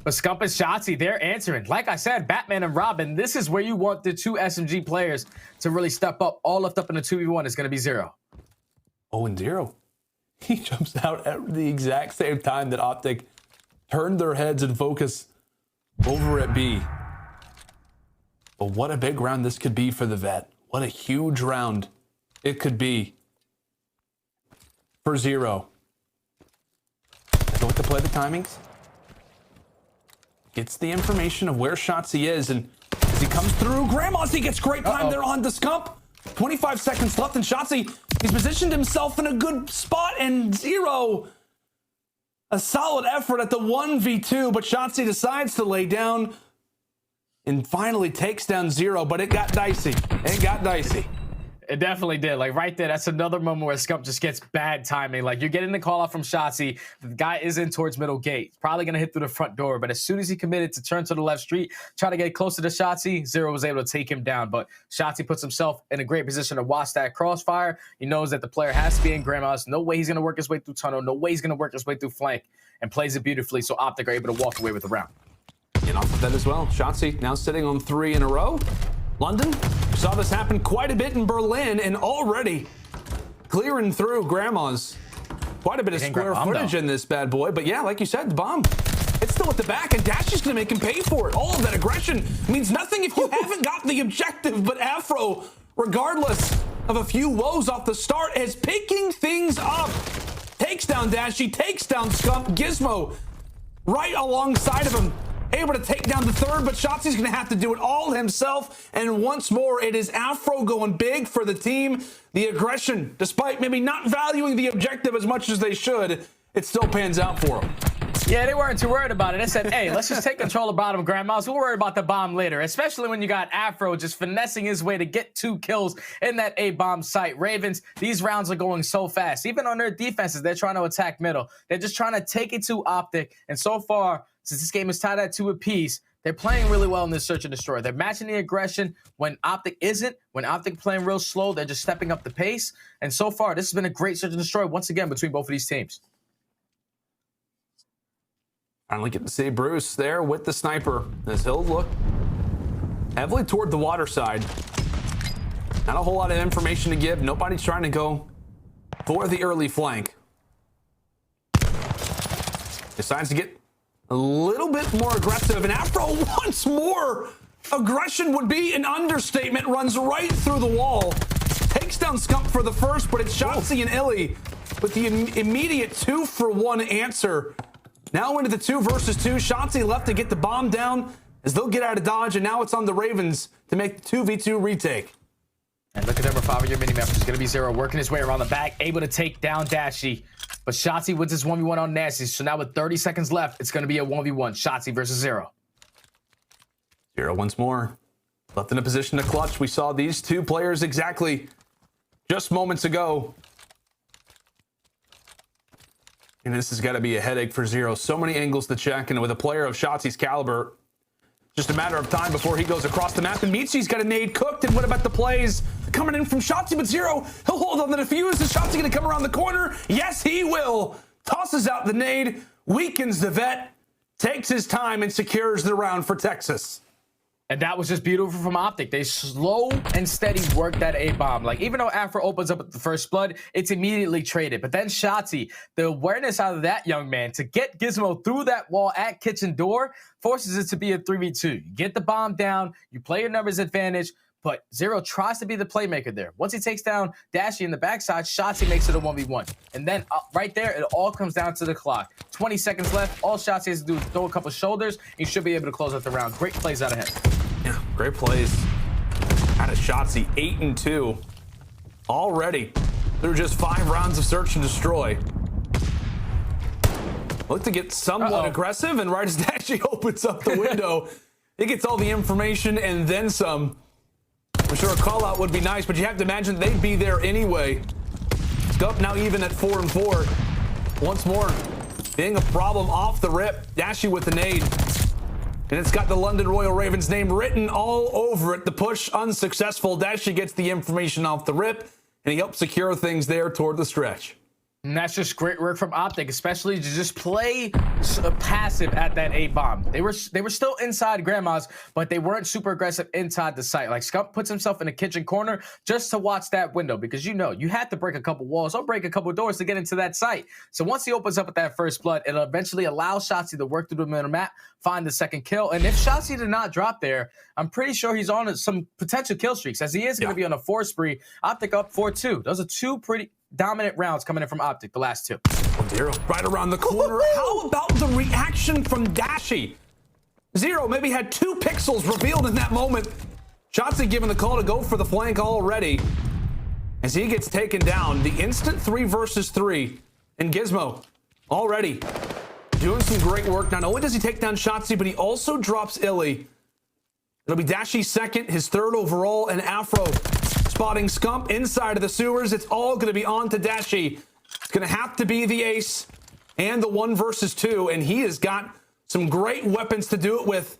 But Scump and Shotzzy, they're answering. Like I said, Batman and Robin, this is where you want the 2 SMG players to really step up. All left up in the 2v1 is going to be 0. Oh, and 0. He jumps out at the exact same time that OpTic turned their heads and focus over at B. But what a big round this could be for the vet. What a huge round it could be for Zero. Doesn't look to play the timings. Gets the information of where Shotzzy is, and as he comes through, Grandma's, he gets great time there on the Scump. 25 seconds left, and Shotzzy, he's positioned himself in a good spot, and Zero, a solid effort at the 1v2, but Shotzzy decides to lay down and finally takes down Zero, but it got dicey. It got dicey. It definitely did. Like right there, that's another moment where Scump just gets bad timing. Like you're getting the call out from Shotzzy. The guy is in towards middle gate. Probably going to hit through the front door. But as soon as he committed to turn to the left street, try to get closer to Shotzzy, Zero was able to take him down. But Shotzzy puts himself in a great position to watch that crossfire. He knows that the player has to be in Grandma's. No way he's going to work his way through tunnel. No way he's going to work his way through flank. And plays it beautifully. So OpTic are able to walk away with the round. And off of that as well, Shotzzy now sitting on 3 in a row. London, saw this happen quite a bit in Berlin, and already clearing through Grandma's. Quite a bit of square footage in this bad boy, but yeah, like you said, the bomb, it's still at the back, and Dashy's gonna make him pay for it. All of that aggression means nothing if you haven't got the objective, but Afro, regardless of a few woes off the start, is picking things up. Takes down Dashy, takes down Scump, Gizmo right alongside of him. Able to take down the third, but Shotzzy's going to have to do it all himself. And once more, it is Afro going big for the team. The aggression, despite maybe not valuing the objective as much as they should, it still pans out for them. Yeah, they weren't too worried about it. They said, hey, let's just take control of bottom Grandma's. We'll worry about the bomb later, especially when you got Afro just finessing his way to get 2 kills in that A-bomb site. Ravens, these rounds are going so fast. Even on their defenses, they're trying to attack middle. They're just trying to take it to OpTic. And so far, since this game is tied at 2 apiece, they're playing really well in this search and destroy. They're matching the aggression when OpTic isn't. When OpTic playing real slow, they're just stepping up the pace. And so far, this has been a great search and destroy once again between both of these teams. Finally get to see Bruce there with the sniper as he'll look heavily toward the water side. Not a whole lot of information to give. Nobody's trying to go for the early flank. Decides to get a little bit more aggressive, and Afro once more. Aggression would be an understatement. Runs right through the wall. Takes down Scump for the first, but it's Shotzzy and iLLeY with the immediate 2-for-1 answer. Now into the 2 versus 2. Shotzzy left to get the bomb down as they'll get out of dodge, and now it's on the Ravens to make the 2v2 retake. And look at number 5 on your mini map, which is going to be Zero, working his way around the back, able to take down Dashy. But Shotzzy wins this 1v1 on Nasty. So now with 30 seconds left, it's going to be a 1v1. Shotzzy versus Zero. Zero once more. Left in a position to clutch. We saw these 2 players exactly just moments ago. And this has got to be a headache for Zero. So many angles to check. And with a player of Shotzzy's caliber, just a matter of time before he goes across the map. And Michi's got a nade cooked. And what about the plays coming in from Shotzzy? But Zero, he'll hold on the defuse. Is Shotzzy going to come around the corner? Yes, he will. Tosses out the nade, weakens the vet, takes his time, and secures the round for Texas. And that was just beautiful from OpTic. They slow and steady work that A-bomb. Like, even though Afro opens up with the first blood, it's immediately traded. But then Shotzzy, the awareness out of that young man to get Gizmo through that wall at kitchen door forces it to be a 3v2. You get the bomb down, you play your numbers advantage, but Zero tries to be the playmaker there. Once he takes down Dashy in the backside, Shotzzy makes it a 1v1. And then right there, it all comes down to the clock. 20 seconds left. All Shotzzy has to do is throw a couple shoulders. He should be able to close out the round. Great plays out of him. Yeah, great plays out of Shotzzy. 8-2 already through just 5 rounds of search and destroy. Look to get somewhat aggressive, and right as Dashy opens up the window, he gets all the information and then some. I'm sure a call out would be nice, but you have to imagine they'd be there anyway. Scump now even at 4-4. Once more, being a problem off the rip. Dashy with the nade. And it's got the London Royal Ravens name written all over it. The push unsuccessful. Dashy gets the information off the rip, and he helps secure things there toward the stretch. And that's just great work from OpTic, especially to just play passive at that A bomb. They were still inside Grandma's, but they weren't super aggressive inside the site. Like Scump puts himself in a kitchen corner just to watch that window because you had to break a couple walls or break a couple doors to get into that site. So once he opens up with that first blood, it'll eventually allow Shotzzy to work through the middle map, find the second kill. And if Shotzzy did not drop there, I'm pretty sure he's on some potential kill streaks as he is going to be on a 4 spree. OpTic up 4-2. Those are 2 pretty dominant rounds coming in from OpTic, the last 2. Nero right around the corner. How about the reaction from Dashy? Zero maybe had 2 pixels revealed in that moment. Shotzzy giving the call to go for the flank already. As he gets taken down, the instant 3 versus 3. And Gizmo already doing some great work. Not only does he take down Shotzzy, but he also drops iLLeY. It'll be Dashy's second, his 3rd overall, and Afro spotting Scump inside of the sewers. It's all going to be on to Dashy. It's going to have to be the ace and the 1 versus 2, and he has got some great weapons to do it with.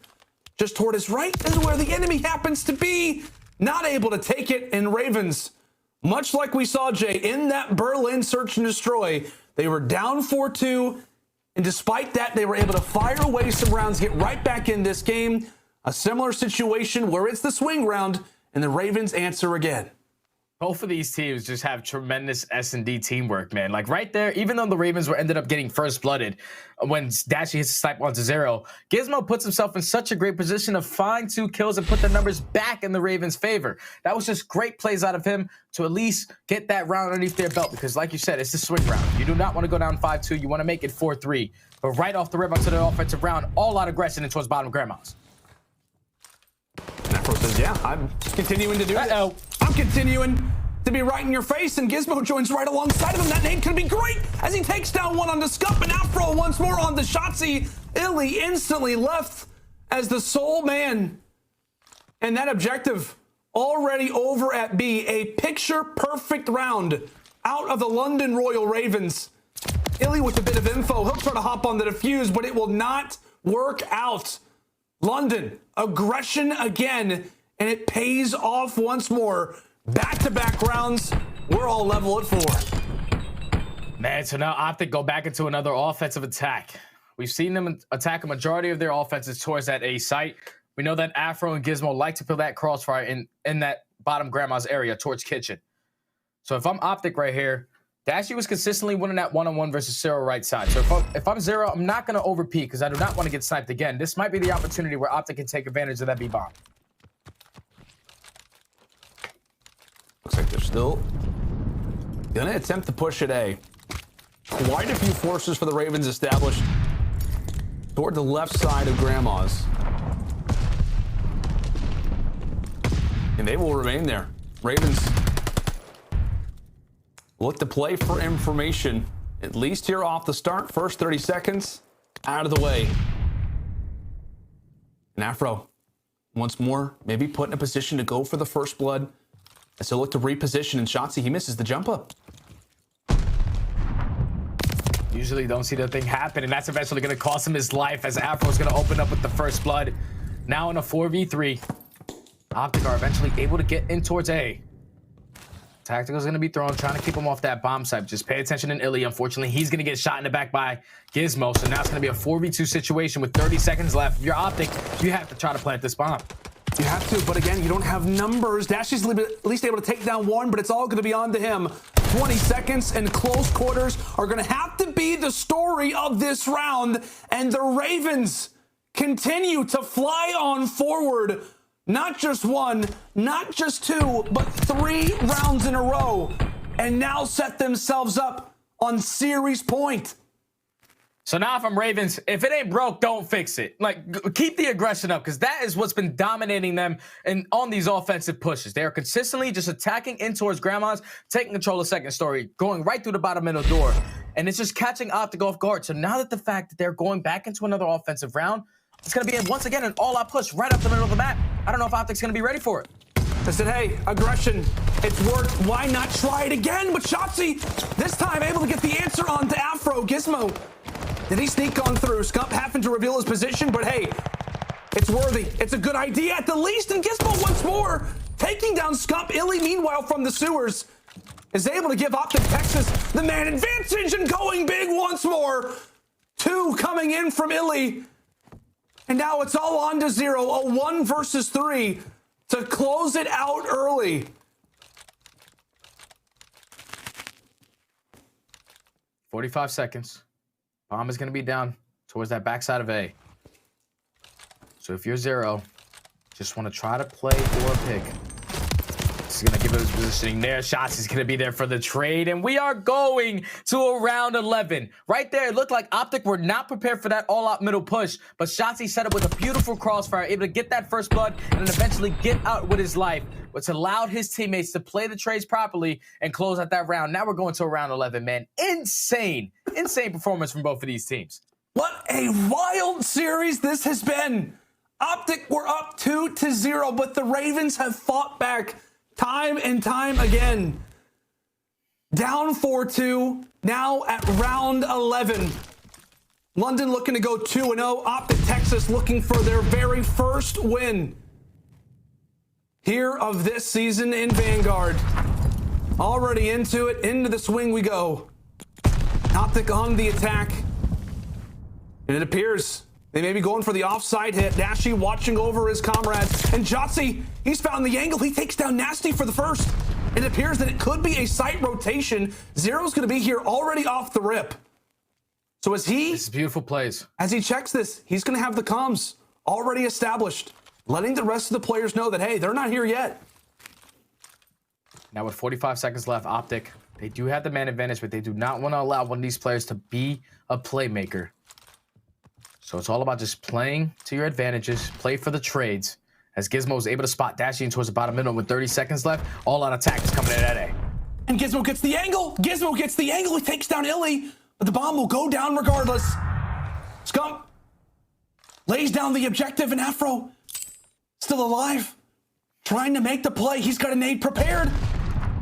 Just toward his right is where the enemy happens to be. Not able to take it, and Ravens, much like we saw, Jay, in that Berlin search and destroy, they were down 4-2, and despite that, they were able to fire away some rounds, get right back in this game. A similar situation where it's the swing round, and the Ravens answer again. Both of these teams just have tremendous S&D teamwork, man. Like right there, even though the Ravens ended up getting first blooded when Dashy hits a snipe onto Zero, Gizmo puts himself in such a great position to find 2 kills and put the numbers back in the Ravens' favor. That was just great plays out of him to at least get that round underneath their belt because, like you said, it's the swing round. You do not want to go down 5-2. You want to make it 4-3. But right off the rip onto the offensive round, all out aggression and towards bottom Grandma's. Afro says, yeah, I'm continuing to do it. I'm continuing to be right in your face, and Gizmo joins right alongside of him. That nade could be great as he takes down one on the Scump, and Afro once more on the Shotzzy. iLLeY instantly left as the sole man. And that objective already over at B. A picture-perfect round out of the London Royal Ravens. iLLeY with a bit of info. He'll try to hop on the defuse, but it will not work out. London, aggression again, and it pays off once more. Back-to-back rounds, we're all level at 4. Man, so now OpTic go back into another offensive attack. We've seen them attack a majority of their offenses towards that A site. We know that Afro and Gizmo like to put that crossfire in that bottom Grandma's area towards kitchen. So if I'm OpTic right here, Dashy was consistently winning that 1-on-1 versus Zero right side. So if I'm Zero, I'm not going to overpeak because I do not want to get sniped again. This might be the opportunity where OpTic can take advantage of that B-bomb. Looks like they're still going to attempt to push at A. Quite a few forces for the Ravens established toward the left side of Grandma's. And they will remain there. Ravens look to play for information, at least here off the start. First 30 seconds out of the way. And Afro, once more, maybe put in a position to go for the first blood. As he'll look to reposition, and Shotzzy, he misses the jump up. Usually don't see that thing happen, and that's eventually going to cost him his life as Afro's going to open up with the first blood. Now in a 4v3, OpTic are eventually able to get in towards A. Tactical's going to be thrown, trying to keep him off that bomb site. Just pay attention to iLLeY. Unfortunately, he's going to get shot in the back by Gizmo. So now it's going to be a 4v2 situation with 30 seconds left. If you're OpTic, you have to try to plant this bomb. You have to, but again, you don't have numbers. Dashy's at least able to take down one, but it's all going to be on to him. 20 seconds and close quarters are going to have to be the story of this round. And the Ravens continue to fly on forward. Not just 1, not just 2, but 3 rounds in a row. And now set themselves up on series point. So now if I'm Ravens, if it ain't broke, don't fix it. Like, keep the aggression up because that is what's been dominating them and on these offensive pushes. They are consistently just attacking in towards Grandma's, taking control of second story, going right through the bottom middle door. And it's just catching OpTic off guard. So now that the fact that they're going back into another offensive round, it's going to be, once again, an all-out push right up the middle of the map. I don't know if OpTic's going to be ready for it. I said, hey, aggression, it's worked. Why not try it again? But Shotzzy, this time able to get the answer on to Afro. Gizmo, did he sneak on through? Scump having to reveal his position, but hey, it's worthy. It's a good idea at the least. And Gizmo once more taking down Scump. iLLeY, meanwhile, from the sewers. is able to give OpTic Texas the man advantage and going big once more. 2 coming in from iLLeY. And now it's all on to 0. A 1 versus 3 to close it out early. $45 seconds. Bomb is going to be down towards that backside of A. So if you're 0, just want to try to play or pick. This is going to give us positioning there. Shotzzy's going to be there for the trade. And we are going to a round 11. Right there, it looked like OpTic were not prepared for that all-out middle push. But Shotzzy set up with a beautiful crossfire, able to get that first blood and then eventually get out with his life, which allowed his teammates to play the trades properly and close out that round. Now we're going to a round 11, man. Insane performance from both of these teams. What a wild series this has been. OpTic were up 2-0, but the Ravens have fought back time and time again. Down 4-2, now at round 11. London looking to go 2-0. OpTic Texas looking for their very first win here of this season in Vanguard. Already into it, into the swing we go. OpTic on the attack. And it appears they may be going for the offside hit. Dashy watching over his comrades. And Shotzzy, he's found the angle. He takes down Nasty for the first. It appears that it could be a site rotation. Zero's going to be here already off the rip. So as he... This is beautiful plays. As he checks this, he's going to have the comms already established, letting the rest of the players know that, hey, they're not here yet. Now with 45 seconds left, OpTic, they do have the man advantage, but they do not want to allow one of these players to be a playmaker. So it's all about just playing to your advantages, play for the trades. As Gizmo is able to spot Dashy towards the bottom middle with 30 seconds left, all-out attack is coming in at A. And Gizmo gets the angle. Gizmo gets the angle. He takes down iLLeY, but the bomb will go down regardless. Scump lays down the objective, and Afro still alive, trying to make the play. He's got a nade prepared.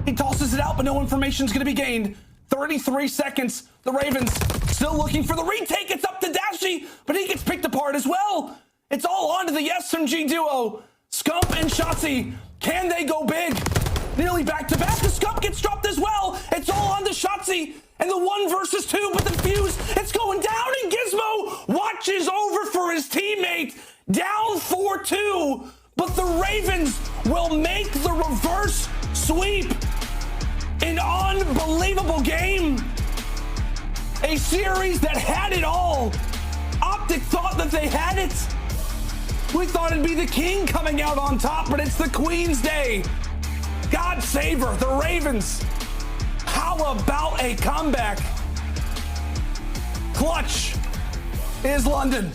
He tosses it out, but no information is going to be gained. 33 seconds. The Ravens still looking for the retake. It's up to Dashy, but he gets picked apart as well. It's all on to the SMG duo. Scump and Shotzzy. Can they go big? Nearly back-to-back. The Scump gets dropped as well. It's all on to Shotzzy. And the 1 versus 2, but the fuse, it's going down, and Gizmo watches over for his teammate. Down 4-2, but the Ravens will make the reverse sweep. An unbelievable game. A series that had it all. OpTic thought that they had it. We thought it'd be the king coming out on top, but it's the queen's day. God save her, the Ravens. How about a comeback? Clutch is London.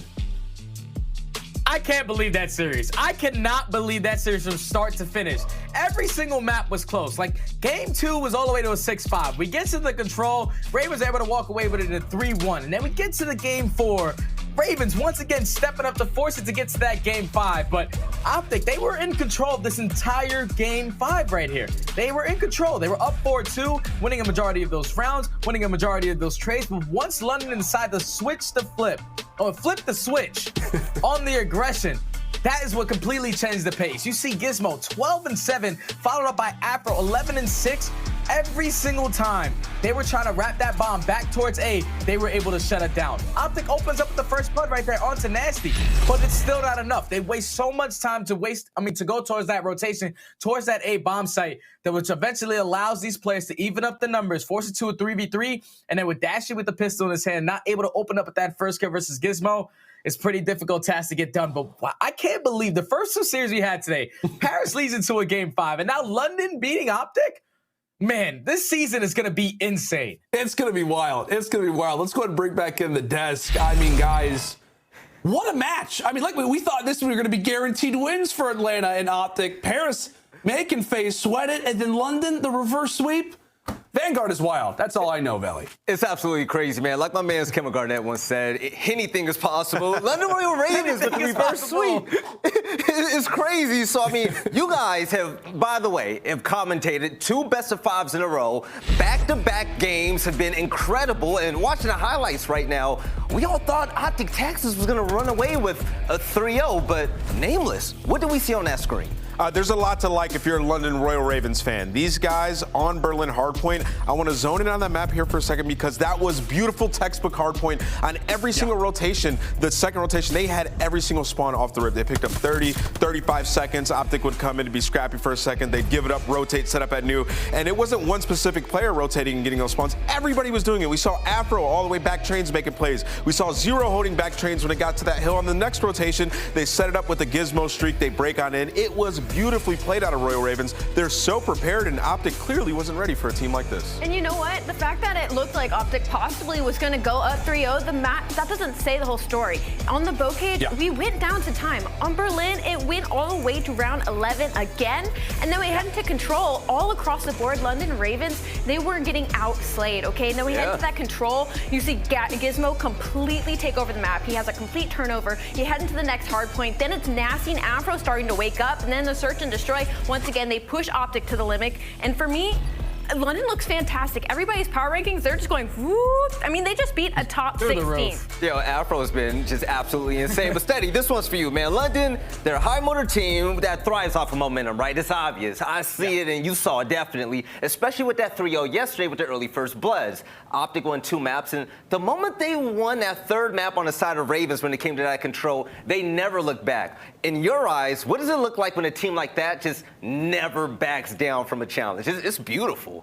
I can't believe that series. I cannot believe that series from start to finish. Every single map was close. Like, game 2 was all the way to a 6-5. We get to the control, Ravens able to walk away with it in a 3-1. And then we get to the game 4. Ravens once again stepping up to force it to get to that game 5. But OpTic, they were in control of this entire game 5 right here. They were in control. They were up 4-2, winning a majority of those rounds, winning a majority of those trades. But once London decided to switch the flip, or flip the switch on the aggression, that is what completely changed the pace. You see Gizmo 12-7, followed up by Afro 11-6. Every single time they were trying to wrap that bomb back towards A, they were able to shut it down. OpTic opens up with the first blood right there onto Nasty, but it's still not enough. They waste so much time to go towards that rotation, towards that A bomb site, that which eventually allows these players to even up the numbers, force it to a 3v3, and then with Dashy with the pistol in his hand, not able to open up with that first kill versus Gizmo, it's pretty difficult task to get done. But wow, I can't believe the first 2 series we had today, Paris leads into a game 5, and now London beating OpTic? Man, this season is going to be insane. It's going to be wild. It's going to be wild. Let's go ahead and bring back in the desk. I mean, guys, what a match. I mean, like we thought this was going to be guaranteed wins for Atlanta and OpTic. Paris making FaZe sweat it, and then London, the reverse sweep. Vanguard is wild. That's all I know, Valley. It's absolutely crazy, man. Like my man Kevin Garnett once said, anything is possible. London Royal Ravens with the reverse sweep. It's crazy. So, I mean, you guys have, by the way, have commentated 2 best-of-5s in a row. Back-to-back games have been incredible. And watching the highlights right now, we all thought OpTic Texas was going to run away with a 3-0, but nameless. What did we see on that screen? There's a lot to like if you're a London Royal Ravens fan. These guys on Berlin Hardpoint, I want to zone in on that map here for a second because that was beautiful textbook Hardpoint on every single rotation. The second rotation, they had every single spawn off the rip. They picked up 30, 35 seconds. OpTic would come in to be scrappy for a second. They'd give it up, rotate, set up at new. And it wasn't one specific player rotating and getting those spawns. Everybody was doing it. We saw Afro all the way back trains making plays. We saw Zero holding back trains when it got to that hill. On the next rotation, they set it up with a gizmo streak. They break on in. It was beautifully played out of Royal Ravens. They're so prepared, and OpTic clearly wasn't ready for a team like this. And you know what? The fact that it looked like OpTic possibly was going to go up 3-0, that doesn't say the whole story. On the bow cage, we went down to time. On Berlin, it went all the way to round 11 again, and then we head into control all across the board. London Ravens, they were getting outslayed, okay? And then we head into that control. You see Gizmo completely take over the map. He has a complete turnover. You head into the next hard point. Then it's Nasty and Afro starting to wake up, and then the search and destroy. Once again, they push OpTic to the limit. And for me, London looks fantastic. Everybody's power rankings, they're just going whoop. I mean, they just beat a top 16. Yo, Afro's been just absolutely insane. But Standy, this one's for you, man. London, they're a high motor team that thrives off of momentum, right? It's obvious. I see it, and you saw it definitely, especially with that 3-0 yesterday with the early first bloods. OpTic won 2 maps, and the moment they won that 3rd map on the side of Ravens when it came to that control, they never looked back. In your eyes, what does it look like when a team like that just never backs down from a challenge? It's beautiful.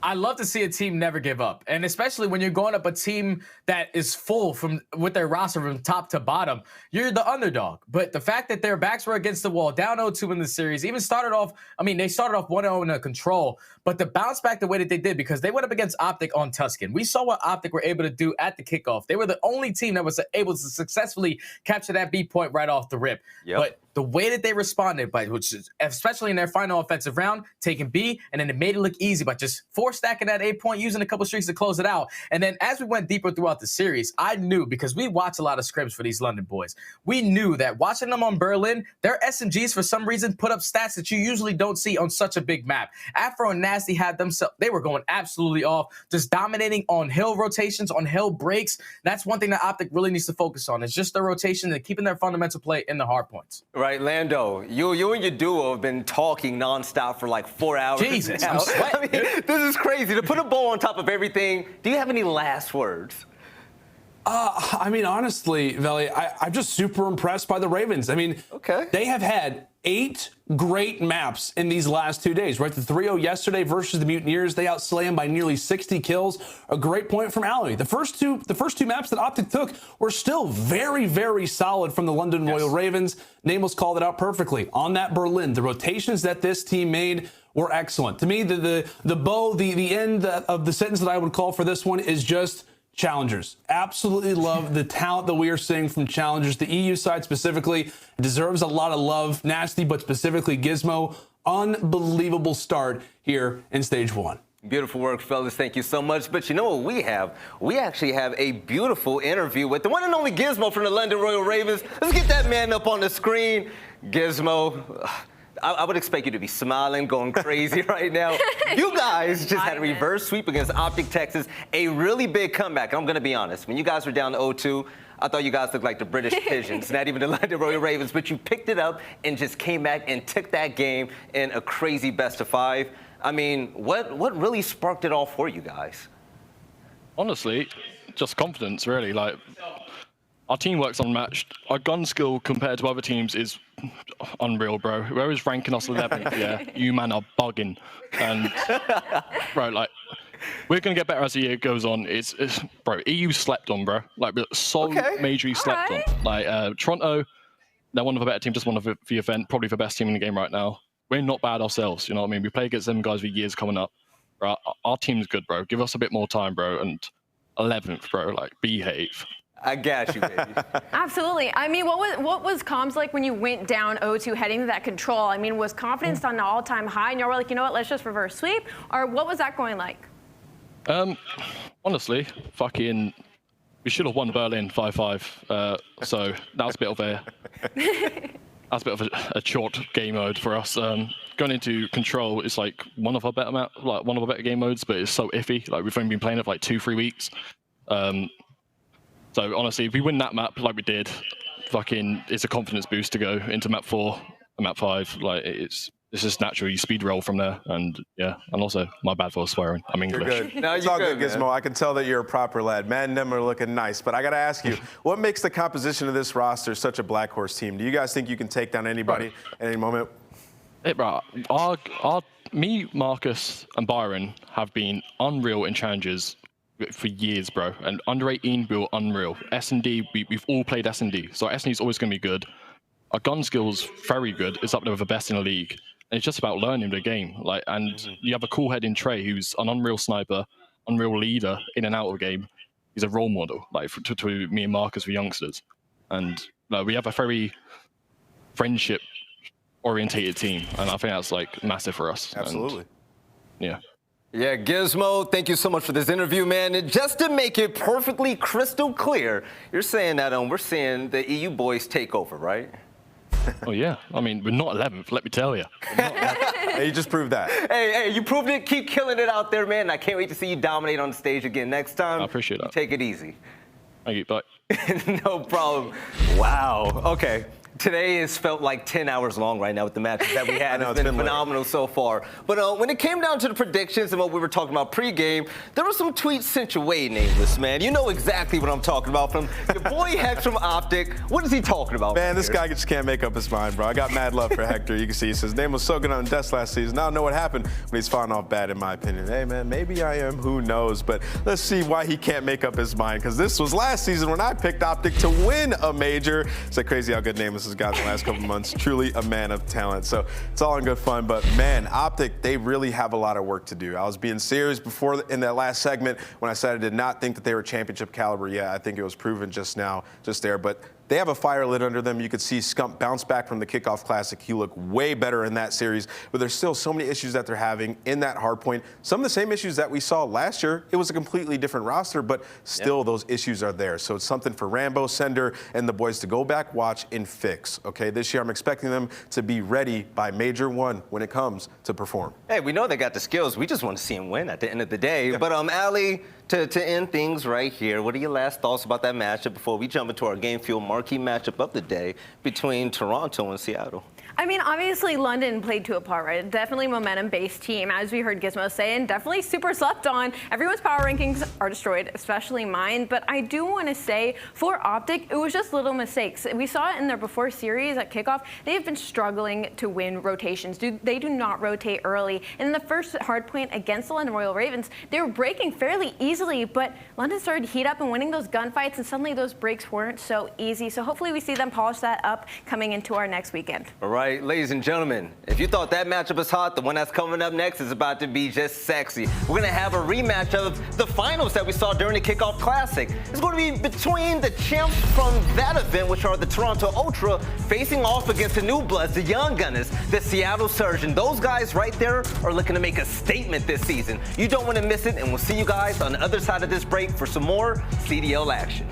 I love to see a team never give up, and especially when you're going up a team that is full with their roster from top to bottom. You're the underdog, but the fact that their backs were against the wall, down 0-2 in the series, even started off. I mean, they started off 1-0 in a control, but to bounce back the way that they did because they went up against OpTic on Tuscan. We saw what OpTic were able to do at the kickoff. They were the only team that was able to successfully capture that B point right off the rip. But the way that they responded, which is especially in their final offensive round, taking B, and then they made it look easy by just stacking that 8 point, using a couple streaks to close it out. And then as we went deeper throughout the series, I knew, because we watch a lot of scrims for these London boys, we knew that watching them on Berlin, their SMGs for some reason put up stats that you usually don't see on such a big map. Afro and Nasty had themselves, they were going absolutely off, just dominating on hill rotations, on hill breaks. That's one thing that OpTic really needs to focus on. It's just their rotation and keeping their fundamental play in the hard points. Right, Lando, you and your duo have been talking nonstop for like 4 hours. Jesus, now. I'm sweating. I mean, this is crazy. To put a bow on top of everything, do you have any last words? I mean, honestly, Veli, I'm just super impressed by the Ravens. I mean, they have had 8 great maps in these last 2 days, right? The 3-0 yesterday versus the Mutineers, they outslay them by nearly 60 kills. A great point from aLLeY. The first two maps that OpTic took were still very, very solid from the London Royal Ravens. Nameless called it out perfectly. On that Berlin, the rotations that this team made were excellent. To me, the bow, the end of the sentence that I would call for this one is just challengers. Absolutely love the talent that we are seeing from challengers. The EU side specifically deserves a lot of love. Nasty, but specifically Gizmo. Unbelievable start here in stage 1. Beautiful work, fellas. Thank you so much. But you know what we have? We actually have a beautiful interview with the one and only Gizmo from the London Royal Ravens. Let's get that man up on the screen. Gizmo, I would expect you to be smiling, going crazy right now. You guys just had a reverse sweep against OpTic Texas, a really big comeback. I'm going to be honest. When you guys were down to 0-2, I thought you guys looked like the British Pigeons, not even the London Royal Ravens, but you picked it up and just came back and took that game in a crazy best-of-5. I mean, what really sparked it all for you guys? Honestly, just confidence, really. Like, our team works unmatched. Our gun skill compared to other teams is unreal, bro. Whoever's ranking us 11th, yeah, you man are bugging. And, bro, like, we're going to get better as the year goes on. It's bro, EU slept on, bro. Like, so majorly slept on. Like, Toronto, they're one of the better teams, just one of the event, probably the best team in the game right now. We're not bad ourselves, you know what I mean? We play against them guys for years coming up. Right? Our team's good, bro. Give us a bit more time, bro. And 11th, bro, like, behave. I got you, baby. Absolutely. I mean, what was comms like when you went down 0-2 heading to that control? I mean, was confidence on an all-time high and you were like, you know what, let's just reverse sweep? Or what was that going like? Honestly, we should have won Berlin 5-5. So that was a bit of a short game mode for us. Going into control is like one of our better game modes, but it's so iffy. Like, we've only been playing it for like 2-3 weeks. So honestly, if we win that map like we did, it's a confidence boost to go into map 4. map 5. Like it's just natural. You speed roll from there, and yeah, and also my bad for swearing. I'm English. You're good. No, it's all good, Gizmo. I can tell that you're a proper lad. Man, them are looking nice. But I got to ask you, what makes the composition of this roster such a black horse team? Do you guys think you can take down anybody at any moment? Hey, bro, me, Marcus, and Byron have been unreal in challenges for years, bro. And under 18, we were unreal. S&D, we've all played S&D, so S&D is always going to be good. Our gun skills very good. It's up there with the best in the league. And it's just about learning the game. Like, and you have a cool head in Trey, who's an unreal sniper, unreal leader in and out of the game. He's a role model, like to me and Marcus, for youngsters. And we have a very friendship-orientated team, and I think that's like massive for us. Absolutely. And, yeah. Yeah, Gizmo, thank you so much for this interview, man. And just to make it perfectly crystal clear, you're saying that we're seeing the EU boys take over, right? Oh, yeah. I mean, we're not 11th, let me tell you. Hey, you just proved that. Hey, you proved it. Keep killing it out there, man. I can't wait to see you dominate on the stage again next time. I appreciate that. Take it easy. Thank you. Bye. No problem. Wow. Okay. Today has felt like 10 hours long right now with the matches that we had. It's been phenomenal so far. But when it came down to the predictions and what we were talking about pregame, there were some tweets sent your way, Nameless, man. You know exactly what I'm talking about from your boy Hex from OpTic. What is he talking about? Man, this guy just can't make up his mind, bro. I got mad love for Hector. You can see he says, name was so good on Death last season. I don't know what happened when he's falling off bad, in my opinion. Hey, man, maybe I am. Who knows? But let's see why he can't make up his mind, because this was last season when I picked OpTic to win a major. It's like crazy how good Nameless has gotten the last couple of months. Truly a man of talent. So it's all in good fun. But man, OpTic, they really have a lot of work to do. I was being serious before in that last segment when I said I did not think that they were championship caliber. Yeah, I think it was proven just now, just there. But they have a fire lit under them. You could see Scump bounce back from the Kickoff Classic. He looked way better in that series, but there's still so many issues that they're having in that hardpoint. Some of the same issues that we saw last year. It was a completely different roster, but still those issues are there. So it's something for Rambo, Sender, and the boys to go back, watch, and fix. Okay, this year I'm expecting them to be ready by Major 1 when it comes to perform. Hey, we know they got the skills. We just want to see them win at the end of the day. Yeah. But aLLeY, to end things right here, what are your last thoughts about that matchup before we jump into our Game Fuel marquee matchup of the day between Toronto and Seattle? I mean, obviously, London played to a part, right? Definitely momentum-based team, as we heard Gizmo say, and definitely super slept on. Everyone's power rankings are destroyed, especially mine. But I do want to say, for OpTic, it was just little mistakes. We saw it in their before series at kickoff. They have been struggling to win rotations. They do not rotate early. And in the first hardpoint against the London Royal Ravens, they were breaking fairly easily, but London started to heat up and winning those gunfights, and suddenly those breaks weren't so easy. So hopefully we see them polish that up coming into our next weekend. All right. Ladies and gentlemen, if you thought that matchup was hot, the one that's coming up next is about to be just sexy. We're going to have a rematch of the finals that we saw during the Kickoff Classic. It's going to be between the champs from that event, which are the Toronto Ultra, facing off against the New Bloods, the Young Gunners, the Seattle Surge. And those guys right there are looking to make a statement this season. You don't want to miss it, and we'll see you guys on the other side of this break for some more CDL action.